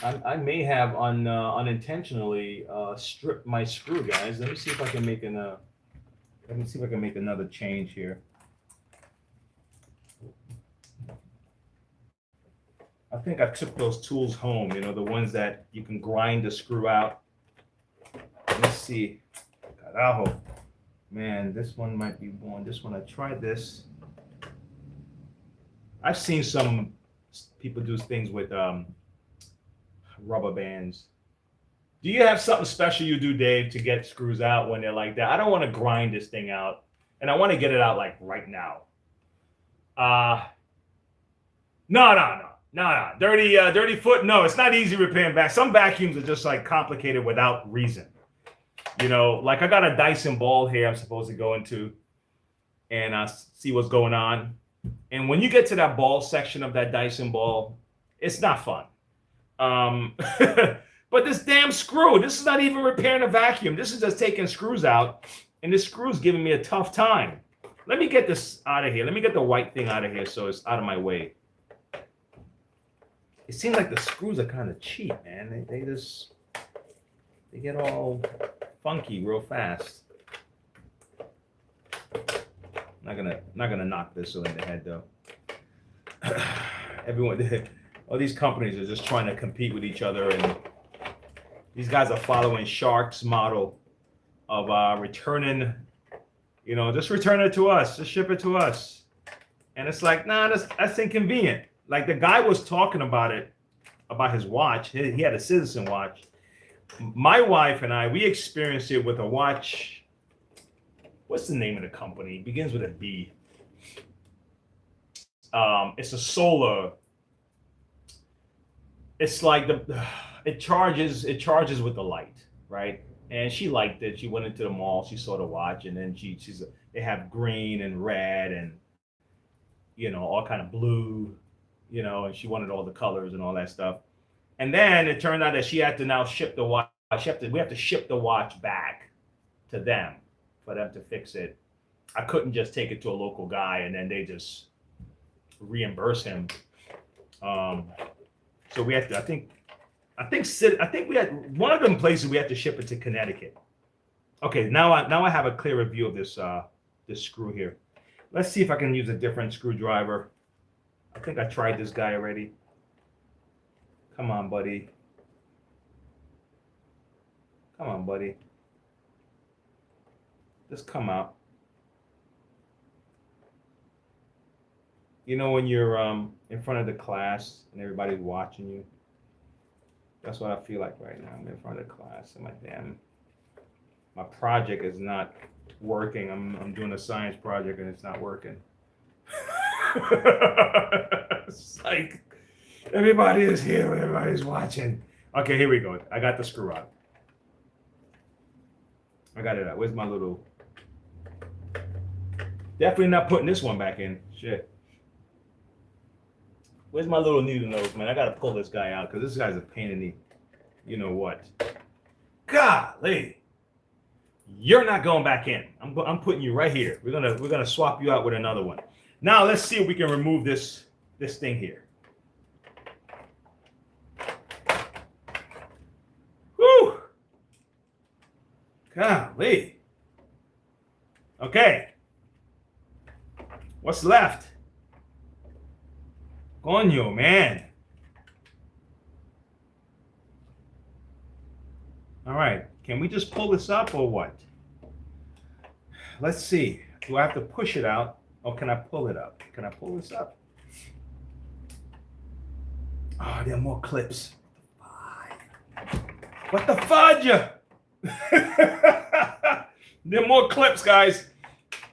I may have unintentionally stripped my screw, guys. Let me see if I can make another change here. I think I took those tools home, you know, the ones that you can grind the screw out. Let's see. Carajo. Man, this one might be one. This one, I tried this. I've seen some people do things with rubber bands. Do you have something special you do, Dave, to get screws out when they're like that? I don't want to grind this thing out, and I want to get it out like right now. No. Dirty foot. No, it's not easy repairing back. Some vacuums are just like complicated without reason. You know, like I got a Dyson ball here I'm supposed to go into and see what's going on. And when you get to that ball section of that Dyson ball, it's not fun. But this damn screw, this is not even repairing a vacuum. This is just taking screws out, and this screw's giving me a tough time. Let me get this out of here. Let me get the white thing out of here so it's out of my way. It seems like the screws are kind of cheap, man. They get all funky real fast. Not gonna knock this in the head though. All these companies are just trying to compete with each other, and these guys are following Shark's model of returning. You know, just return it to us, just ship it to us. And it's like, nah, that's inconvenient. Like the guy was talking about it, about his watch. He had a Citizen watch. My wife and I, we experienced it with a watch. What's the name of the company? It begins with a B. It's a solar. It's like it charges with the light, right? And she liked it. She went into the mall. She saw the watch, and then they have green and red and, you know, all kind of blue, you know, and she wanted all the colors and all that stuff. And then it turned out that she had to now ship the watch. We have to ship the watch back to them for them to fix it. I couldn't just take it to a local guy and then they just reimburse him. So we had to. I think we had one of them places we had to ship it to Connecticut. Okay, now I have a clearer view of this screw here. Let's see if I can use a different screwdriver. I think I tried this guy already. Come on, buddy. Come on, buddy. Just come out. You know when you're in front of the class and everybody's watching you? That's what I feel like right now. I'm in front of the class and my project is not working. I'm doing a science project and it's not working. It's like everybody is here, everybody's watching. Okay, here we go. I got the screw out. I got it out. Where's my little? Definitely not putting this one back in. Shit. Where's my little needle nose, man? I gotta pull this guy out because this guy's a pain in the, you know what? Golly, you're not going back in. I'm putting you right here. We're gonna swap you out with another one. Now let's see if we can remove this thing here. Whew. Golly. Okay. What's left? Coño, man. All right. Can we just pull this up or what? Let's see. Do I have to push it out or can I pull it up? Can I pull this up? Oh, there are more clips. What the fudge? There are more clips, guys.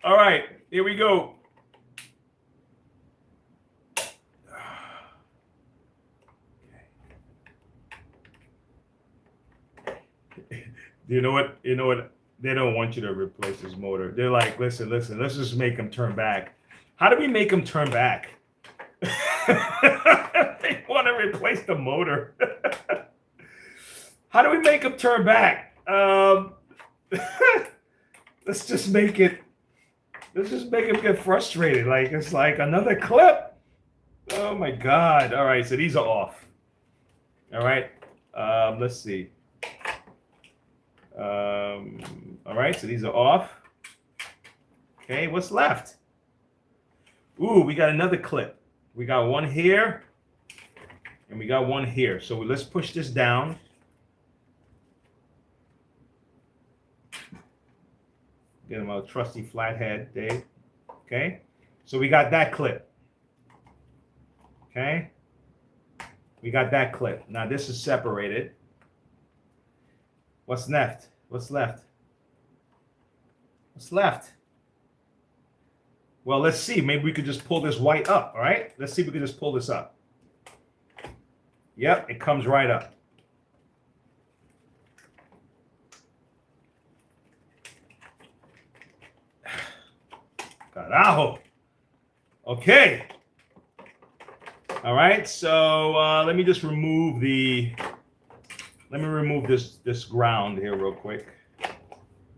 All right. Here we go. You know what? They don't want you to replace this motor. They're like, listen, let's just make them turn back. How do we make them turn back? They want to replace the motor. How do we make them turn back? Let's just make them get frustrated. Like, it's like another clip. Oh my God. All right. So these are off. All right. Let's see. All right, so these are off. Okay, what's left? Ooh, we got another clip. We got one here and we got one here. So let's push this down. Get him a trusty flathead, Dave. Okay, so we got that clip. Okay, we got that clip. Now this is separated. What's left? What's left? What's left? Well, let's see. Maybe we could just pull this white up, all right? Let's see if we can just pull this up. Yep, it comes right up. Carajo. Okay. All right, so let me just remove this ground here real quick.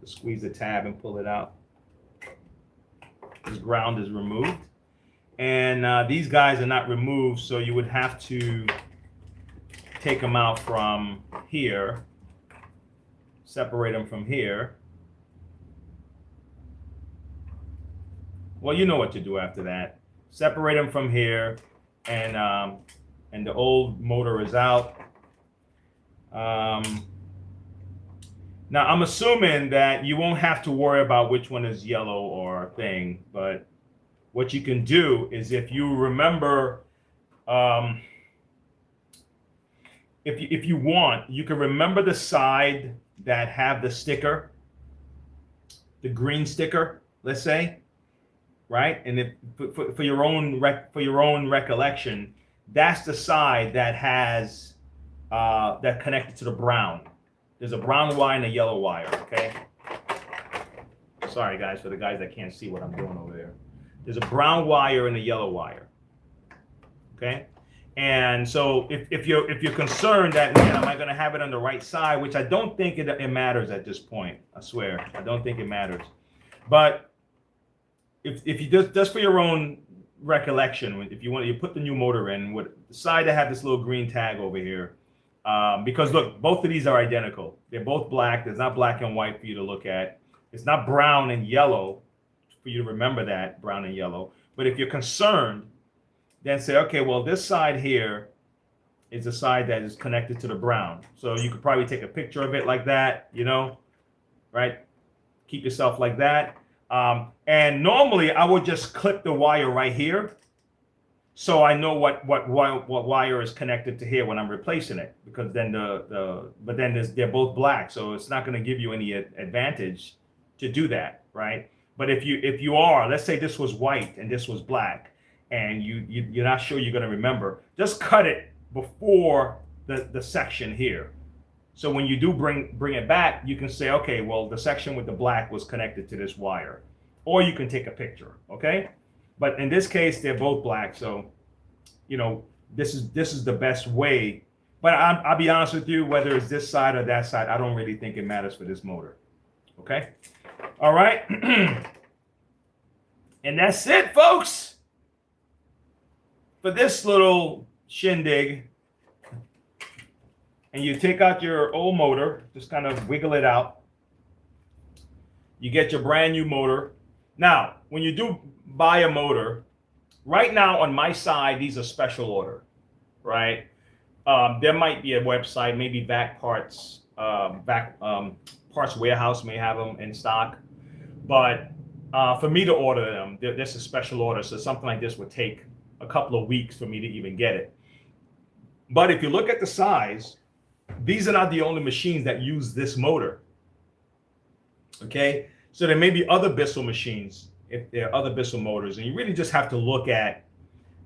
Just squeeze the tab and pull it out. This ground is removed. And these guys are not removed, so you would have to take them out from here, separate them from here. Well, you know what to do after that. Separate them from here, and the old motor is out. Now, I'm assuming that you won't have to worry about which one is yellow or thing, but what you can do is, if you remember, if you want, you can remember the side that have the sticker, the green sticker, let's say, right? And if, for your own recollection, that's the side that has that connected to the brown. There's a brown wire and a yellow wire, okay? Sorry, guys, for the guys that can't see what I'm doing over there. There's a brown wire and a yellow wire, okay? And so if you're concerned that, man, am I going to have it on the right side, which I don't think it matters at this point. I swear, I don't think it matters. But if you just for your own recollection, if you want, you put the new motor in with the side that have this little green tag over here. Because look, both of these are identical. They're both black. There's not black and white for you to look at. It's not brown and yellow for you to remember that, brown and yellow. But if you're concerned, then say, okay, well, this side here is the side that is connected to the brown. So you could probably take a picture of it like that, you know, right? Keep yourself like that. And normally I would just clip the wire right here, so I know what wire is connected to here when I'm replacing it, because then they're both black, so it's not going to give you any advantage to do that, right? But if you are, let's say this was white and this was black, and you're not sure you're going to remember, just cut it before the section here. So when you do bring it back, you can say, okay, well, the section with the black was connected to this wire, or you can take a picture, okay? But in this case, they're both black, so you know this is the best way. But I'll be honest with you, whether it's this side or that side, I don't really think it matters for this motor. Okay, all right, and that's it, folks, for this little shindig. And you take out your old motor, just kind of wiggle it out. You get your brand new motor. Now, when you do buy a motor, right now on my side, these are special order, right? There might be a website, maybe Vac Parts, Parts Warehouse may have them in stock. But for me to order them, this is special order. So something like this would take a couple of weeks for me to even get it. But if you look at the size, these are not the only machines that use this motor. Okay, so there may be other Bissell machines, if there are other Bissell motors, and you really just have to look at,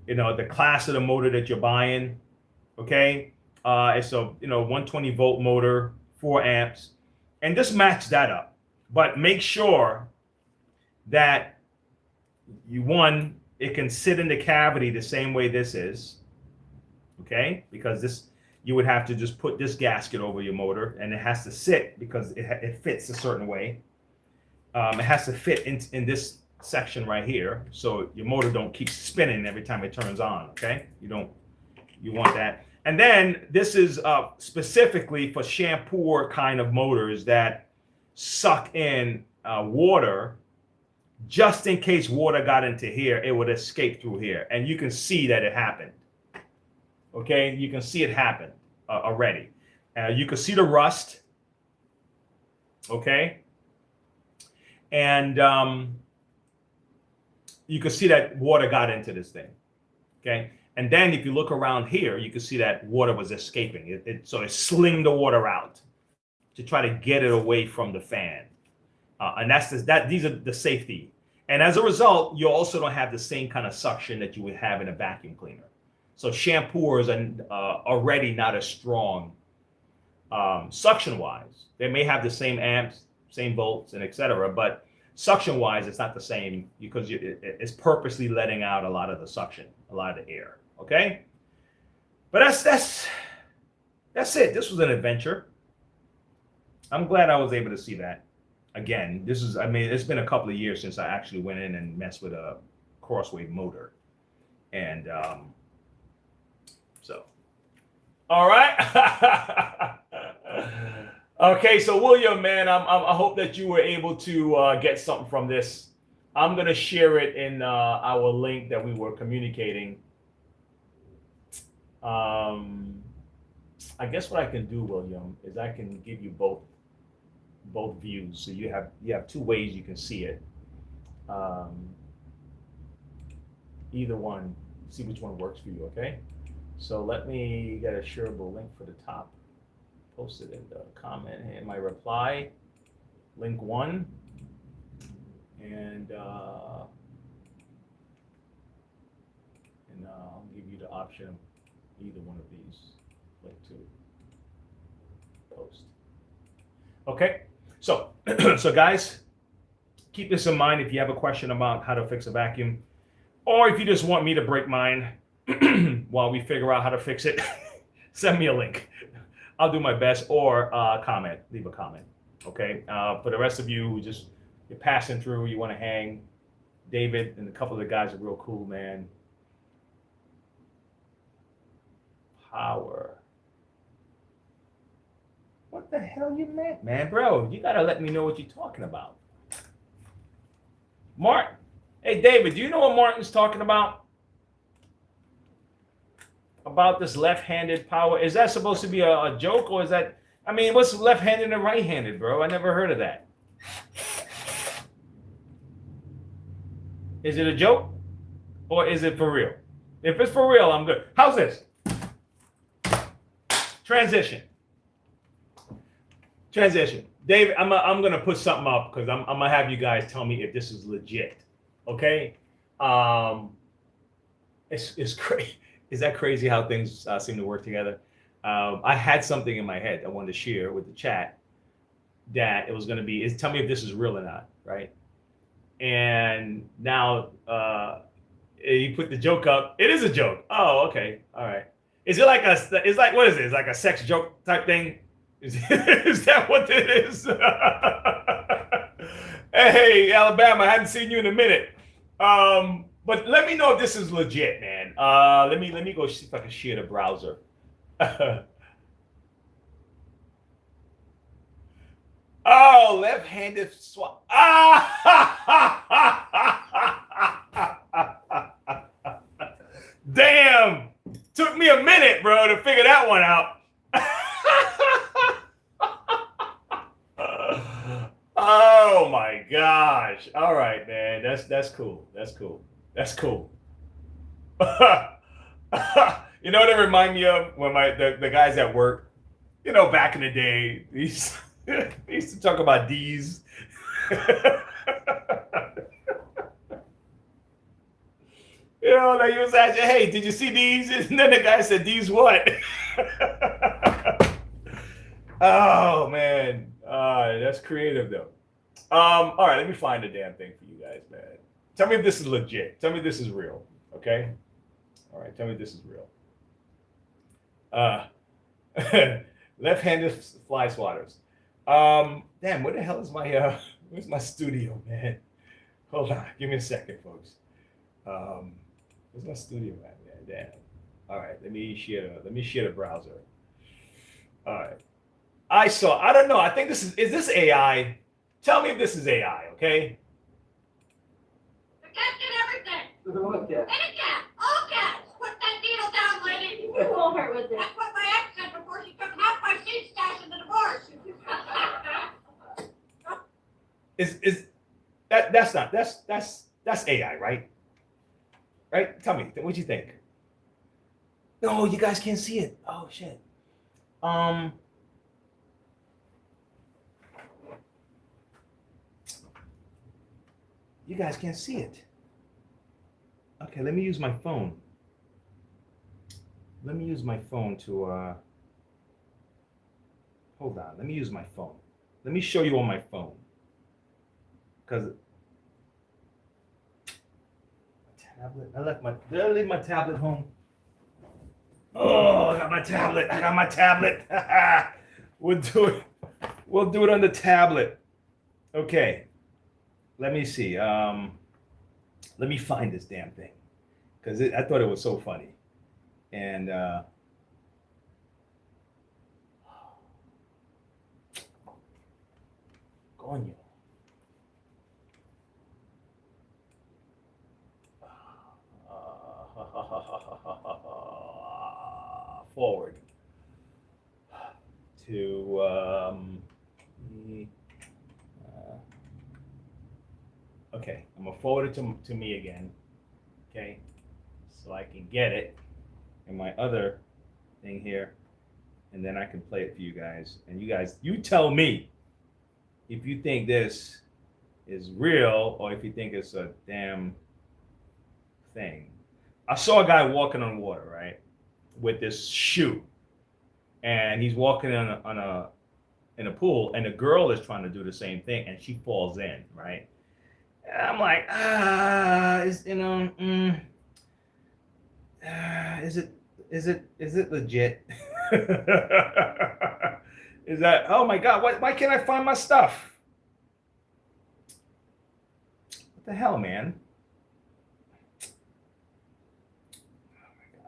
you know, the class of the motor that you're buying. Okay, it's a 120 volt motor, 4 amps, and just match that up. But make sure that it can sit in the cavity the same way this is. Okay, because this, you would have to just put this gasket over your motor, and it has to sit because it fits a certain way. It has to fit in this section right here, so your motor don't keep spinning every time it turns on. Okay, you want that. And then this is specifically for shampoo kind of motors that suck in water. Just in case water got into here, it would escape through here, and you can see that it happened. Okay, you can see it happen already. You can see the rust. Okay, and you can see that water got into this thing. Okay, and then if you look around here, you can see that water was escaping. It sort of slinged the water out to try to get it away from the fan. And these are the safety. And as a result, you also don't have the same kind of suction that you would have in a vacuum cleaner. So shampoos are already not as strong suction-wise. They may have the same amps, same volts, and etc. But suction-wise, it's not the same because it's purposely letting out a lot of the suction, a lot of the air. Okay, but that's it. This was an adventure. I'm glad I was able to see that. Again, it's been a couple of years since I actually went in and messed with a crosswave motor. And so, all right. Okay, so William, man, I hope that you were able to get something from this. I'm going to share it in our link that we were communicating. I guess what I can do, William, is I can give you both views, so you have two ways you can see it. Either one, see which one works for you. Okay, so let me get a shareable link for the top, post it in the comment in my reply, link 1, and I'll give you the option of either one of these, link 2, post. Okay, so guys, keep this in mind if you have a question about how to fix a vacuum, or if you just want me to break mine while we figure out how to fix it. Send me a link. I'll do my best, or comment, leave a comment. Okay, for the rest of you who you're passing through, you want to hang, David and a couple of the guys are real cool, man. Power. What the hell you meant, man? Bro, you gotta let me know what you're talking about. Martin. Hey, David, do you know what Martin's talking about? About this left-handed power? Is that supposed to be a joke, or is that... I mean, what's left-handed and right-handed, bro? I never heard of that. Is it a joke? Or is it for real? If it's for real, I'm good. How's this? Transition. David, I'm gonna put something up because I'm gonna have you guys tell me if this is legit. Okay? It's crazy. Is that crazy how things seem to work together? I had something in my head I wanted to share with the chat that it was gonna be. Tell me if this is real or not, right? And now you put the joke up. It is a joke. Oh, okay, all right. Is it like it's like, what is it? It's like a sex joke type thing? Is that what it is? Hey, Alabama, I hadn't seen you in a minute. But let me know if this is legit, man. Let me go see if I can share the browser. Oh, left-handed swap. Damn. Took me a minute, bro, to figure that one out. Oh my gosh. All right, man. That's cool. That's cool. You know what it remind me of? When the guys at work, back in the day, they used to talk about D's. They used to ask you, hey, did you see these? And then the guy said, these what? Oh, man. That's creative, though. All right, let me find the damn thing for you guys, man. Tell me if this is legit. Tell me this is real, okay? All right, tell me this is real. Left-handed fly swatters. Damn, where the hell is my, where's my studio, man? Hold on, give me a second, folks. Where's my studio at, man? Damn. All right, let me share the browser. All right. I don't know. I think is this AI? Tell me if this is AI, okay? The cat get everything. Any cat, all cats. Put that needle down, lady. It won't hurt with it. That's what my ex said before she took half my seed stash in the divorce. Is that's AI, right? Right? Tell me, what you think? No, you guys can't see it. Oh shit. You guys can't see it. Okay, let me use my phone. Let me use my phone to hold on. Let me use my phone. Let me show you on my phone. Because tablet. Did I leave my tablet home? Oh, I got my tablet. I got my tablet. We'll do it. We'll do it on the tablet. Okay. Let me see. Let me find this damn thing. Because I thought it was so funny. And coño. Forward to okay, I'm gonna forward it to me again, okay, so I can get it in my other thing here, and then I can play it for you guys, and you tell me if you think this is real or if you think it's a damn thing. I saw a guy walking on water, right, with this shoe, and he's walking in a pool, and the girl is trying to do the same thing, and she falls in, right? And I'm like, is it legit? Is that, oh my God, why can't I find my stuff? What the hell, man?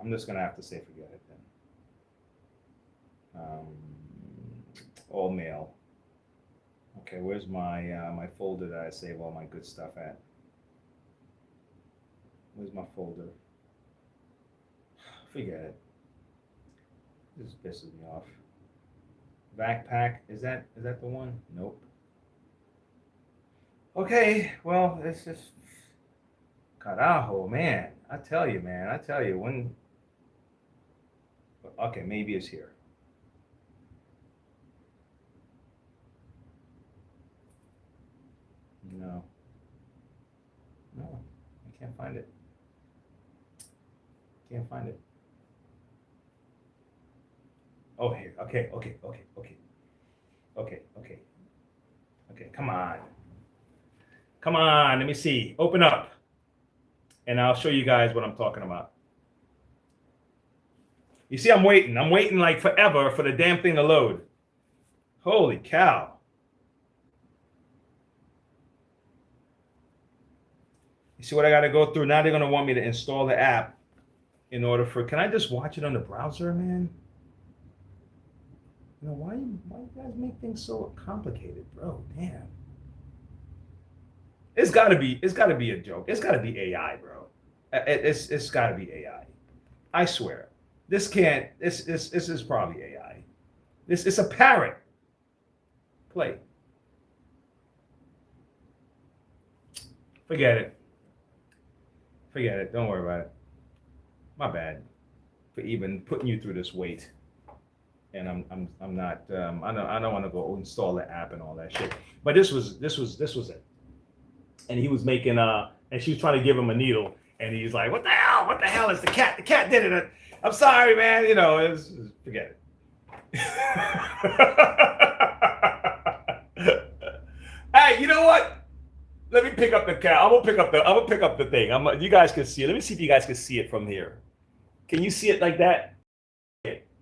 I'm just gonna have to say forget it then. All mail. Okay, where's my my folder that I save all my good stuff at? Where's my folder? Forget it. This pisses me off. Backpack, is that the one? Nope. Okay, well, it's just carajo, man. I tell you, when. Okay, maybe it's here. No, I can't find it. Can't find it. Oh, here. Okay. Okay, come on. Let me see. Open up, and I'll show you guys what I'm talking about. You see, I'm waiting like forever for the damn thing to load. Holy cow. You see what I got to go through? Now they're going to want me to install the app in order for, can I just watch it on the browser, man? You know, why you guys make things so complicated, bro? Damn. It's got to be a joke. It's got to be AI, bro. It's got to be AI. I swear. This is probably AI. It's a parrot. Play. Forget it. Don't worry about it. My bad for even putting you through this wait. And I'm not. I don't want to go install the app and all that shit. But this was it. And he was making and she was trying to give him a needle, and he's like, "What the hell? What the hell is the cat? The cat did it. I'm sorry, man. You know, forget it." Hey, you know what? Let me pick up the cat. I'm gonna pick up the thing. You guys can see it. Let me see if you guys can see it from here. Can you see it like that?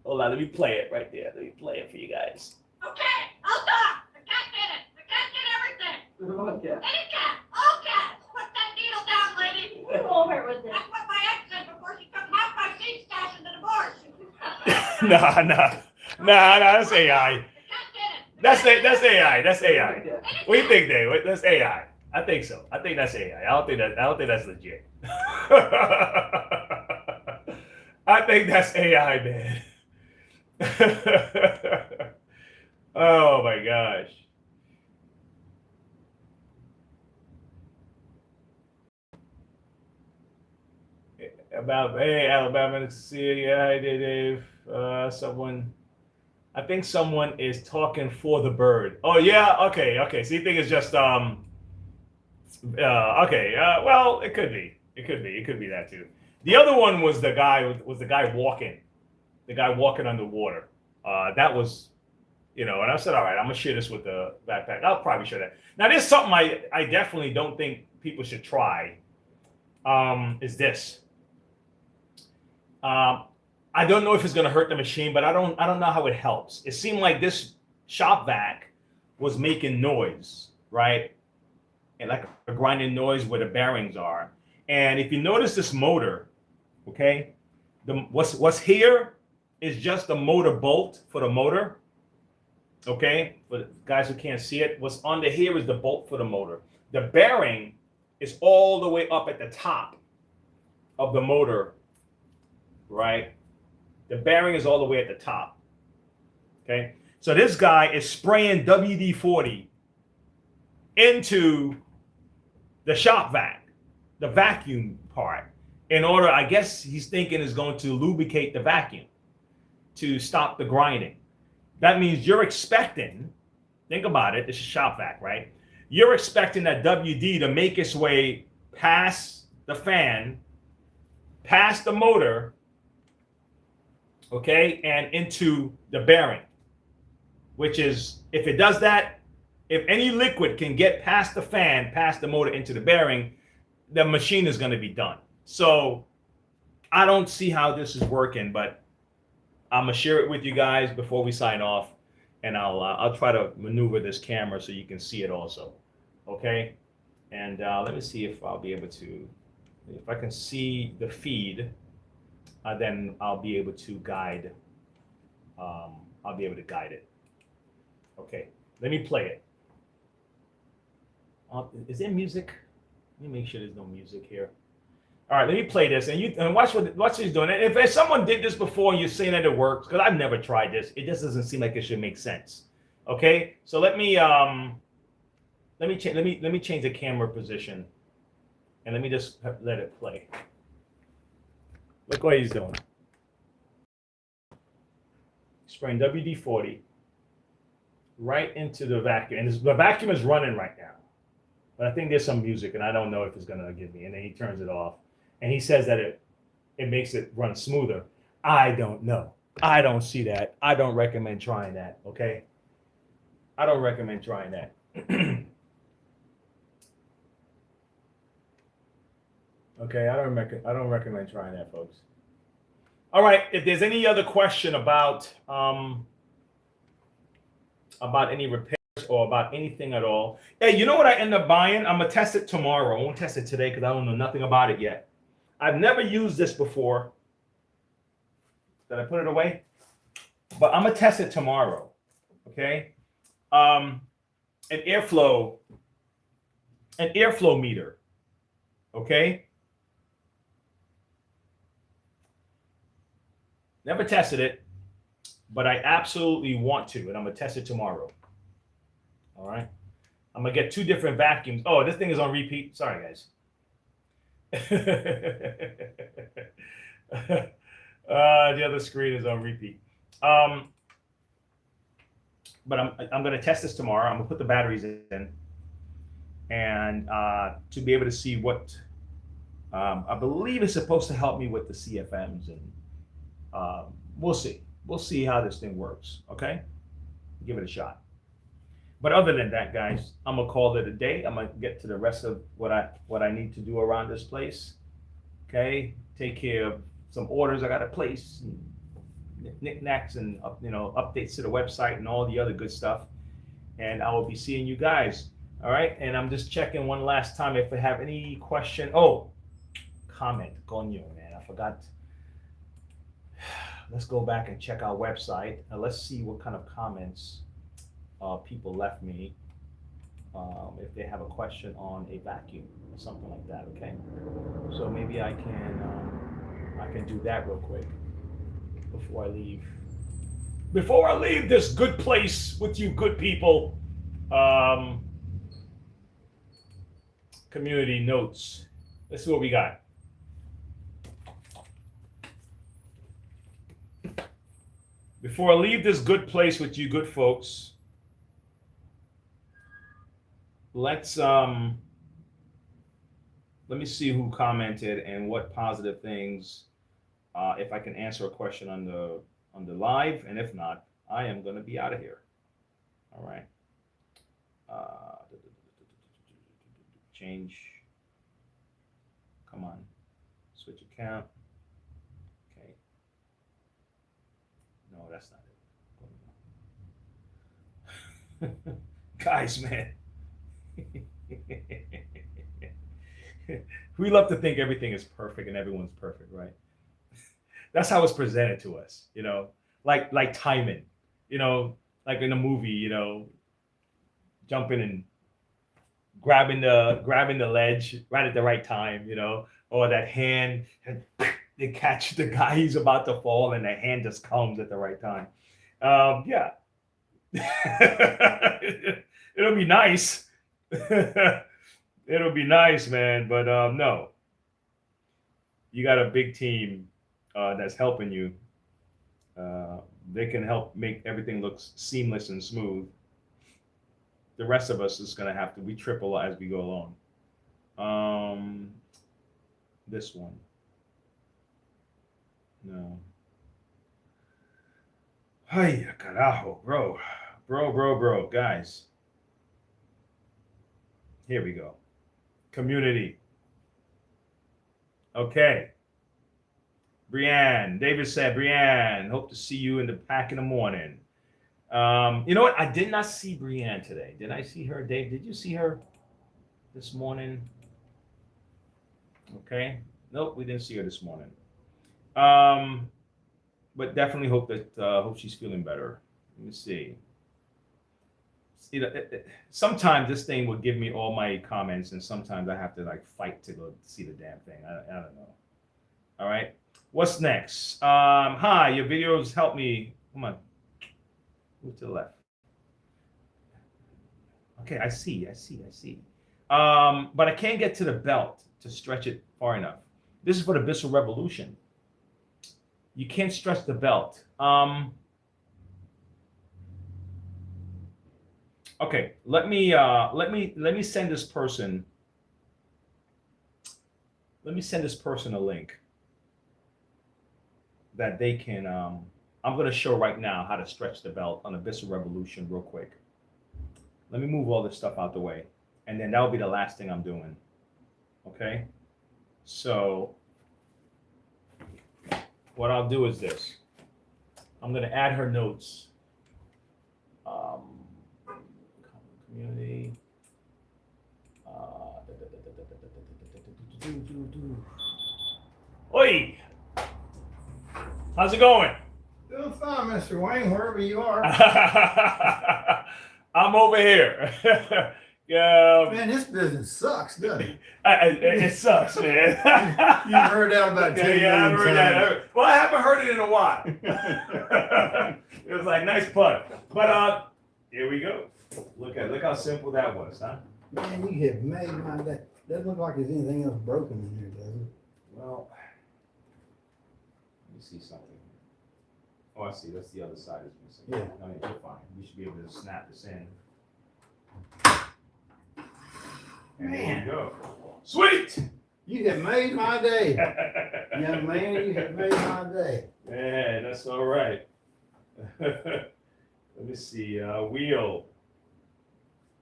Hold on, let me play it right there. Let me play it for you guys. Okay, I'll talk. The cat did it. The cat did everything. What cat? Any cat. All cats. Put that needle down, lady. It won't hurt with it. That's what my ex said before she took half my seed stash in the divorce. Nah, that's AI. The cat did it. That's AI. That's AI. What do you think, Dave? That's AI. I think so. I think that's AI. I don't think that's legit. I think that's AI, man. Oh my gosh. About hey Alabama, see, yeah, I did. Someone, I think someone is talking for the bird. Oh yeah, okay. So you think it's just okay. Well, it could be that too. The other one was the guy walking, the guy walking underwater. That was, and I said, all right, I'm gonna share this with the backpack. I'll probably share that. Now, there's something I definitely don't think people should try. Is this? Um, I don't know if it's gonna hurt the machine, but I don't know how it helps. It seemed like this shop vac was making noise, right? And like a grinding noise where the bearings are. And if you notice this motor, okay, what's here is just the motor bolt for the motor. Okay, for the guys who can't see it, what's under here is the bolt for the motor. The bearing is all the way up at the top of the motor, right? The bearing is all the way at the top. Okay, so this guy is spraying WD-40 into the shop vac, the vacuum part, in order, I guess he's thinking is going to lubricate the vacuum to stop the grinding. That means you're expecting, think about it, this is shop vac, right? You're expecting that WD to make its way past the fan, past the motor, okay, and into the bearing, which is, if it does that, if any liquid can get past the fan, past the motor into the bearing, the machine is going to be done. So I don't see how this is working, but I'm gonna share it with you guys before we sign off, and I'll try to maneuver this camera so you can see it also, okay? And let me see if I'll be able to, if I can see the feed, then I'll be able to guide. I'll be able to guide it. Okay, let me play it. Is there music? Let me make sure there's no music here. All right, let me play this, and watch what he's doing. And if someone did this before and you're saying that it works, because I've never tried this, it just doesn't seem like it should make sense. Okay, so let me change the camera position, and let me just let it play. Look what he's doing. Spraying WD-40 right into the vacuum, and the vacuum is running right now. But I think there's some music, and I don't know if it's gonna give me. And then he turns it off. And he says that it makes it run smoother. I don't know. I don't see that. I don't recommend trying that. Okay. I don't recommend trying that. Okay. I don't recommend trying that, folks. All right. If there's any other question about any repairs or about anything at all, hey, you know what I end up buying? I'm gonna test it tomorrow. I won't test it today because I don't know nothing about it yet. I've never used this before. Did I put it away? But I'm gonna test it tomorrow. Okay. An airflow meter. Okay. Never tested it, but I absolutely want to, and I'm gonna test it tomorrow. All right. I'm gonna get two different vacuums. Oh, this thing is on repeat. Sorry, guys. The other screen is on repeat. But I'm going to test this tomorrow. I'm going to put the batteries in, and to be able to see what I believe is supposed to help me with the CFMs, and we'll see. We'll see how this thing works. Okay, give it a shot. But other than that, guys, I'm gonna call it a day. I'm gonna get to the rest of what I need to do around this place. Okay, take care of some orders I gotta place, and knickknacks, and updates to the website and all the other good stuff. And I will be seeing you guys. All right, and I'm just checking one last time if I have any question. Oh, comment, coño, man, I forgot. Let's go back and check our website. Let's see what kind of comments people left me, if they have a question on a vacuum or something like that. Okay, so maybe I can I can do that real quick before I leave. Before I leave this good place with you good people, community notes. Let's see what we got. Before I leave this good place with you good folks, let's let me see who commented and what positive things. If I can answer a question on the live, and if not, I am going to be out of here. All right. Change. Come on. Switch account. Okay. No, that's not it. Guys, man. We love to think everything is perfect and everyone's perfect, right? That's how it's presented to us, you know, like timing, you know, like in a movie, you know, jumping and grabbing the ledge right at the right time, you know, or that hand and they catch the guy he's about to fall and the hand just comes at the right time. Yeah. It'll be nice. It'll be nice, man. But no, you got a big team that's helping you. They can help make everything look seamless and smooth. The rest of us is going to have to, we triple as we go along. This one. No. Ay, carajo, bro, guys. Here we go. Community. Okay. Brianne. David said, Brianne, hope to see you in the pack in the morning. You know what? I did not see Brianne today. Did I see her, Dave? Did you see her this morning? Okay. Nope, we didn't see her this morning. But definitely hope that hope she's feeling better. Let me see. You know, sometimes this thing will give me all my comments, and sometimes I have to like fight to go see the damn thing. I don't know. All right. What's next? Hi, your videos help me. Come on. Move to the left. Okay, I see. But I can't get to the belt to stretch it far enough. This is for the Bissell Revolution. You can't stretch the belt. Okay, let me send this person. Let me send this person a link that they can. I'm going to show right now how to stretch the belt on a Bissell Revolution real quick. Let me move all this stuff out the way, and then that'll be the last thing I'm doing. Okay, so what I'll do is this. I'm going to add her notes. Community. Oi! How's it going? Doing fine, Mr. Wayne, wherever you are. I'm over here. Man, this business sucks, doesn't it? It sucks, man. You've heard that about 10 Yeah, I've heard times. that. Well, I haven't heard it in a while. It was like, nice pun. But here we go. Look how simple that was, huh? Man, you have made my day. Doesn't look like there's anything else broken in here, does it? Well, let me see something. Oh, I see. That's the other side is missing. Yeah. I mean, you're fine. We should be able to snap this in. And there Man. you go. Sweet! You have made my day. Young man, you have made my day. Man, that's all right. Let me see. Wheel.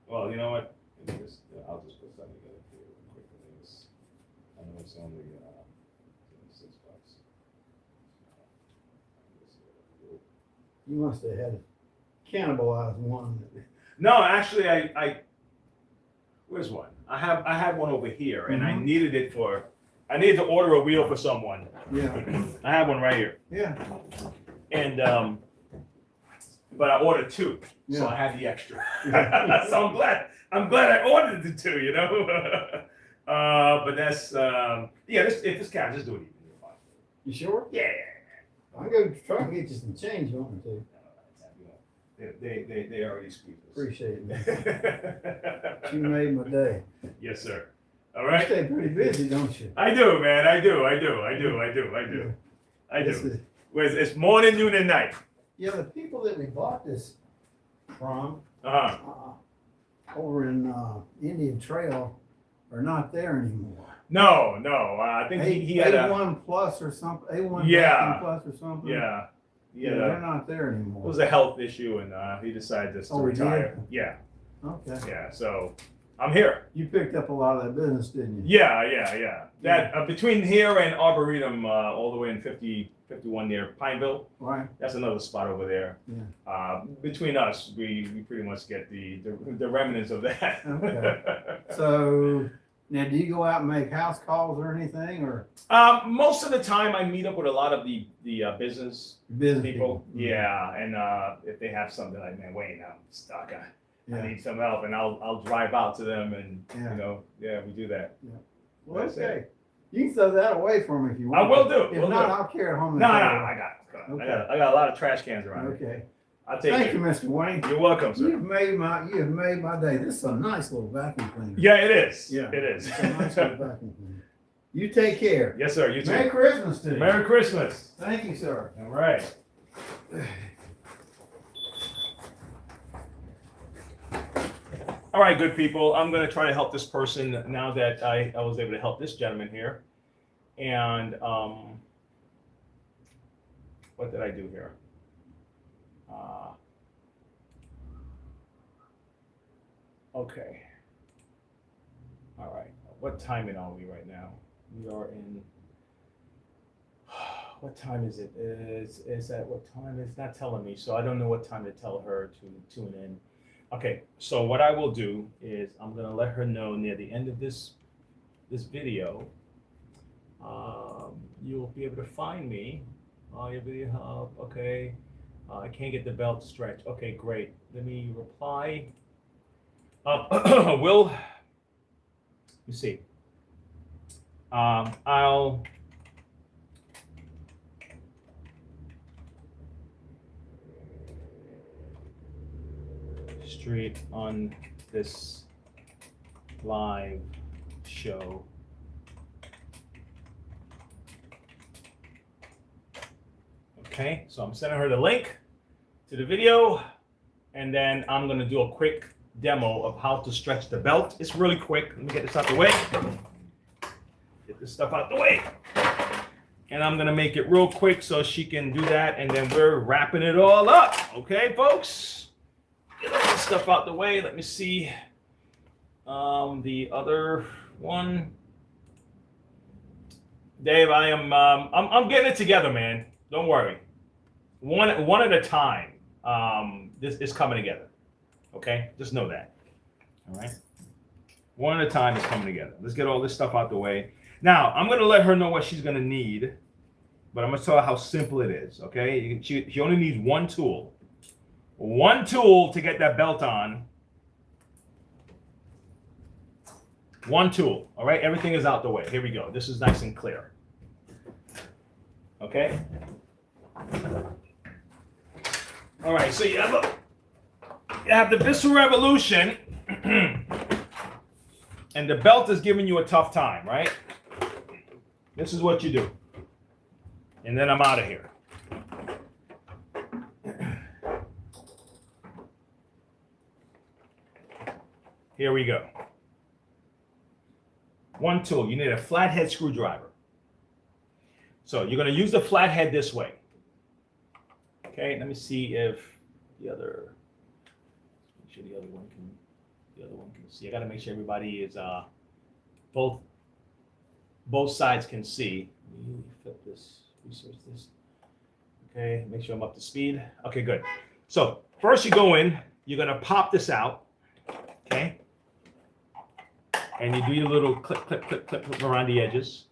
Well, you know what? I'll just put something together here real quick. I know it's only $6. You must have had cannibalized one. No, actually, I where's one? I had one over here, and I needed it for. I needed to order a wheel for someone. Yeah. I have one right here, Yeah. and but I ordered two, so Yeah. I had the extra. So I'm glad I ordered the two, you know. But that's if this counts, just do it even. You sure? Yeah. I'll go try and get you some change on it too. They already squeezed us. Appreciate it, man. You made my day. Yes, sir. All You right. stay pretty busy, don't you? I do, man. I do. It's morning, noon, and night. Yeah, the people that we bought this from, Uh-huh. over in, Indian Trail are not there anymore. No. I think he had a. A1 plus or something, A1 Yeah. plus or something. Yeah. Yeah, they're not there anymore. It was a health issue, and he decided just to Oh, he did? retire. Yeah. Okay. Yeah. So I'm here. You picked up a lot of that business, didn't you? Yeah. That between here and Arboretum, all the way in 51 near Pineville. Right. That's another spot over there. Yeah. Between us, we pretty much get the remnants of that. Okay. So now, do you go out and make house calls or anything, or Most of the time, I meet up with a lot of the business business people. Yeah, and if they have something like, man, Wayne, I'm stuck. I Yeah. need some help, and I'll drive out to them, and Yeah. we do that. Well, That's okay. You can throw that away for me if you I want. will do. If Will not, do. I'll carry it home. No, and I throw got it. Okay. I got a lot of trash cans around. it. Okay. I'll take Thank it. you, Mr. Wayne. You're welcome, sir. You have made my day. This is a nice little vacuum cleaner. Yeah, it is. Yeah. It is. It's a nice little vacuum cleaner. You take care. Yes, sir. You too. Merry Christmas to you. Merry Christmas. Thank you, sir. All right. All right, good people. I'm going to try to help this person now that I was able to help this gentleman here. And what did I do here? Okay. All right. What timing are we right now? We are in. What time is it? Is that what time? It's not telling me, so I don't know what time to tell her to tune in. Okay, so what I will do is I'm gonna let her know near the end of this video. You'll be able to find me. You'll be okay. I can't get the belt stretched. Okay, great. Let me reply. Will. Let me see. I'll. Street on this live show. Okay, so I'm sending her the link to the video, and then I'm gonna do a quick demo of how to stretch the belt. It's really quick. Let me get this out the way. Get this stuff out the way. And I'm gonna make it real quick so she can do that, and then we're wrapping it all up. Okay, folks? Get all this stuff out the way. Let me see. The other one. Dave, I'm getting it together, man. Don't worry. One at a time. This is coming together. Okay? Just know that. All right? One at a time is coming together. Let's get all this stuff out the way. Now, I'm going to let her know what she's going to need, but I'm going to tell her how simple it is. Okay? She only needs one tool. One tool to get that belt on. One tool. All right? Everything is out the way. Here we go. This is nice and clear. Okay? All right. So you have the Visceral Revolution, and the belt is giving you a tough time, right? This is what you do. And then I'm out of here. Here we go. One tool. You need a flathead screwdriver. So you're going to use the flathead this way. Okay, let me see if the other, make sure the other one can see. I got to make sure everybody is both sides can see. Let me flip this, research this. Okay, make sure I'm up to speed. Okay, good. So first you go in, you're going to pop this out. Okay. And you do your little clip, clip, clip, clip, clip around the edges.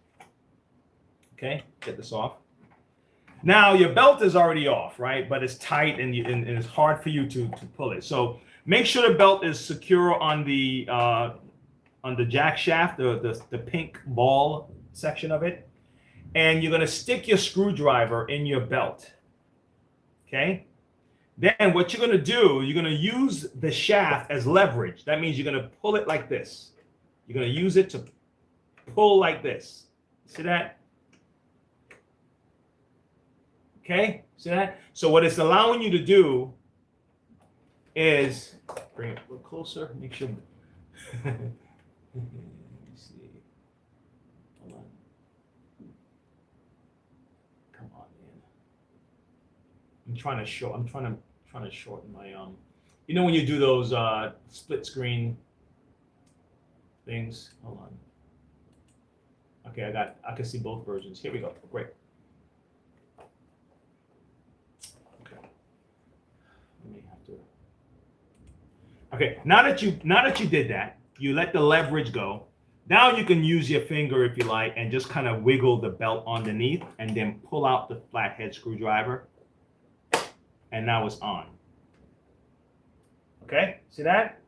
Okay, get this off. Now your belt is already off, right? But it's tight and it's hard for you to pull it. So make sure the belt is secure on the jack shaft, the pink ball section of it. and you're going to stick your screwdriver in your belt. Okay? Then what you're going to do, you're going to use the shaft as leverage. That means you're going to pull it like this. You're going to use it to pull like this. See that? Okay? See that? So what it's allowing you to do is bring it a little closer. Make sure. Let me see. Hold on. Come on, man. I'm trying to shorten my you know when you do those split screen things. Hold on. Okay, I can see both versions. Here we go. Great. Okay. Let me have to. Okay, now that you did that, you let the leverage go. Now you can use your finger if you like and just kind of wiggle the belt underneath and then pull out the flathead screwdriver. And now it's on. Okay, see that?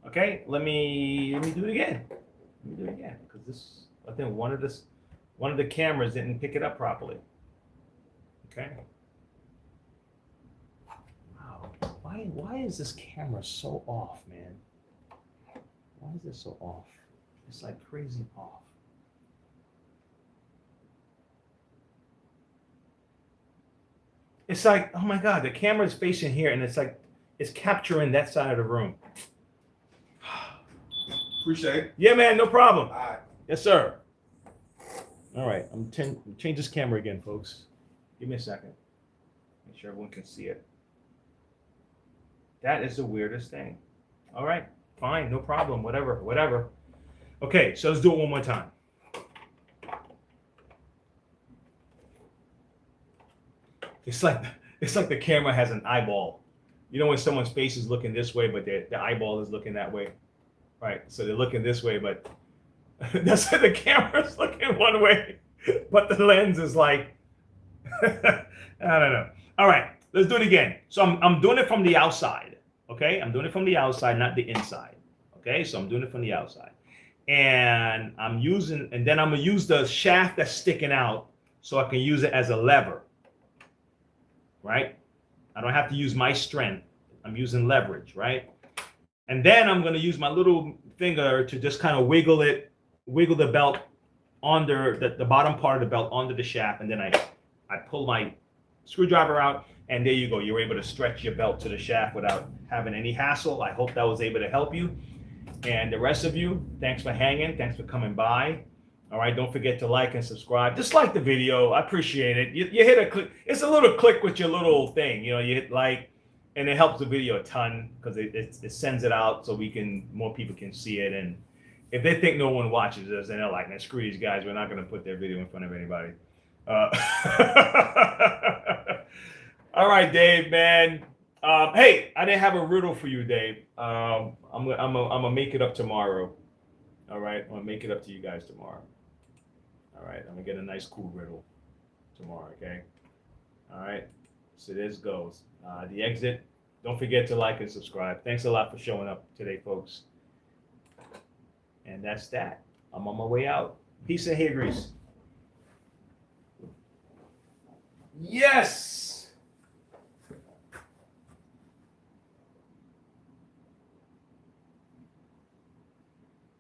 Okay, let me do it again. Let me do it again because this, I think one of the cameras didn't pick it up properly. Okay. Wow, why is this camera so off, man? Why is this so off? It's like crazy off. It's like, oh my God, the camera is facing here and it's like, it's capturing that side of the room. Appreciate it. Yeah, man, no problem. All right. Yes, sir. All right, change this camera again, folks. Give me a second. Make sure everyone can see it. That is the weirdest thing. All right, fine, no problem, whatever. Okay, so let's do it one more time. It's like the camera has an eyeball. You know when someone's face is looking this way, but their eyeball is looking that way, right? So they're looking this way, but that's why the camera's looking one way, but the lens is like, I don't know. All right, let's do it again. So I'm doing it from the outside, okay? I'm doing it from the outside, not the inside, okay? So I'm doing it from the outside. And then I'm gonna use the shaft that's sticking out so I can use it as a lever, right? I don't have to use my strength. I'm using leverage, right? And then I'm gonna use my little finger to just kind of wiggle the belt under the bottom part of the belt onto the shaft, and then I pull my screwdriver out, and there you go. You're able to stretch your belt to the shaft without having any hassle. I hope that was able to help you. And the rest of you, thanks for hanging. Thanks for coming by. All right, don't forget to like and subscribe. Just like the video. I appreciate it. You hit a click. It's a little click with your little thing. You know, you hit like, and it helps the video a ton because it sends it out so more people can see it. And if they think no one watches us, then they're like, nah, screw these guys. We're not going to put their video in front of anybody. All right, Dave, man. Hey, I didn't have a riddle for you, Dave. I'm gonna make it up tomorrow. All right, I'm gonna make it up to you guys tomorrow. All right, I'm gonna get a nice, cool riddle tomorrow. Okay. All right. So this goes. The exit. Don't forget to like and subscribe. Thanks a lot for showing up today, folks. And that's that. I'm on my way out. Peace and hair grease. Yes.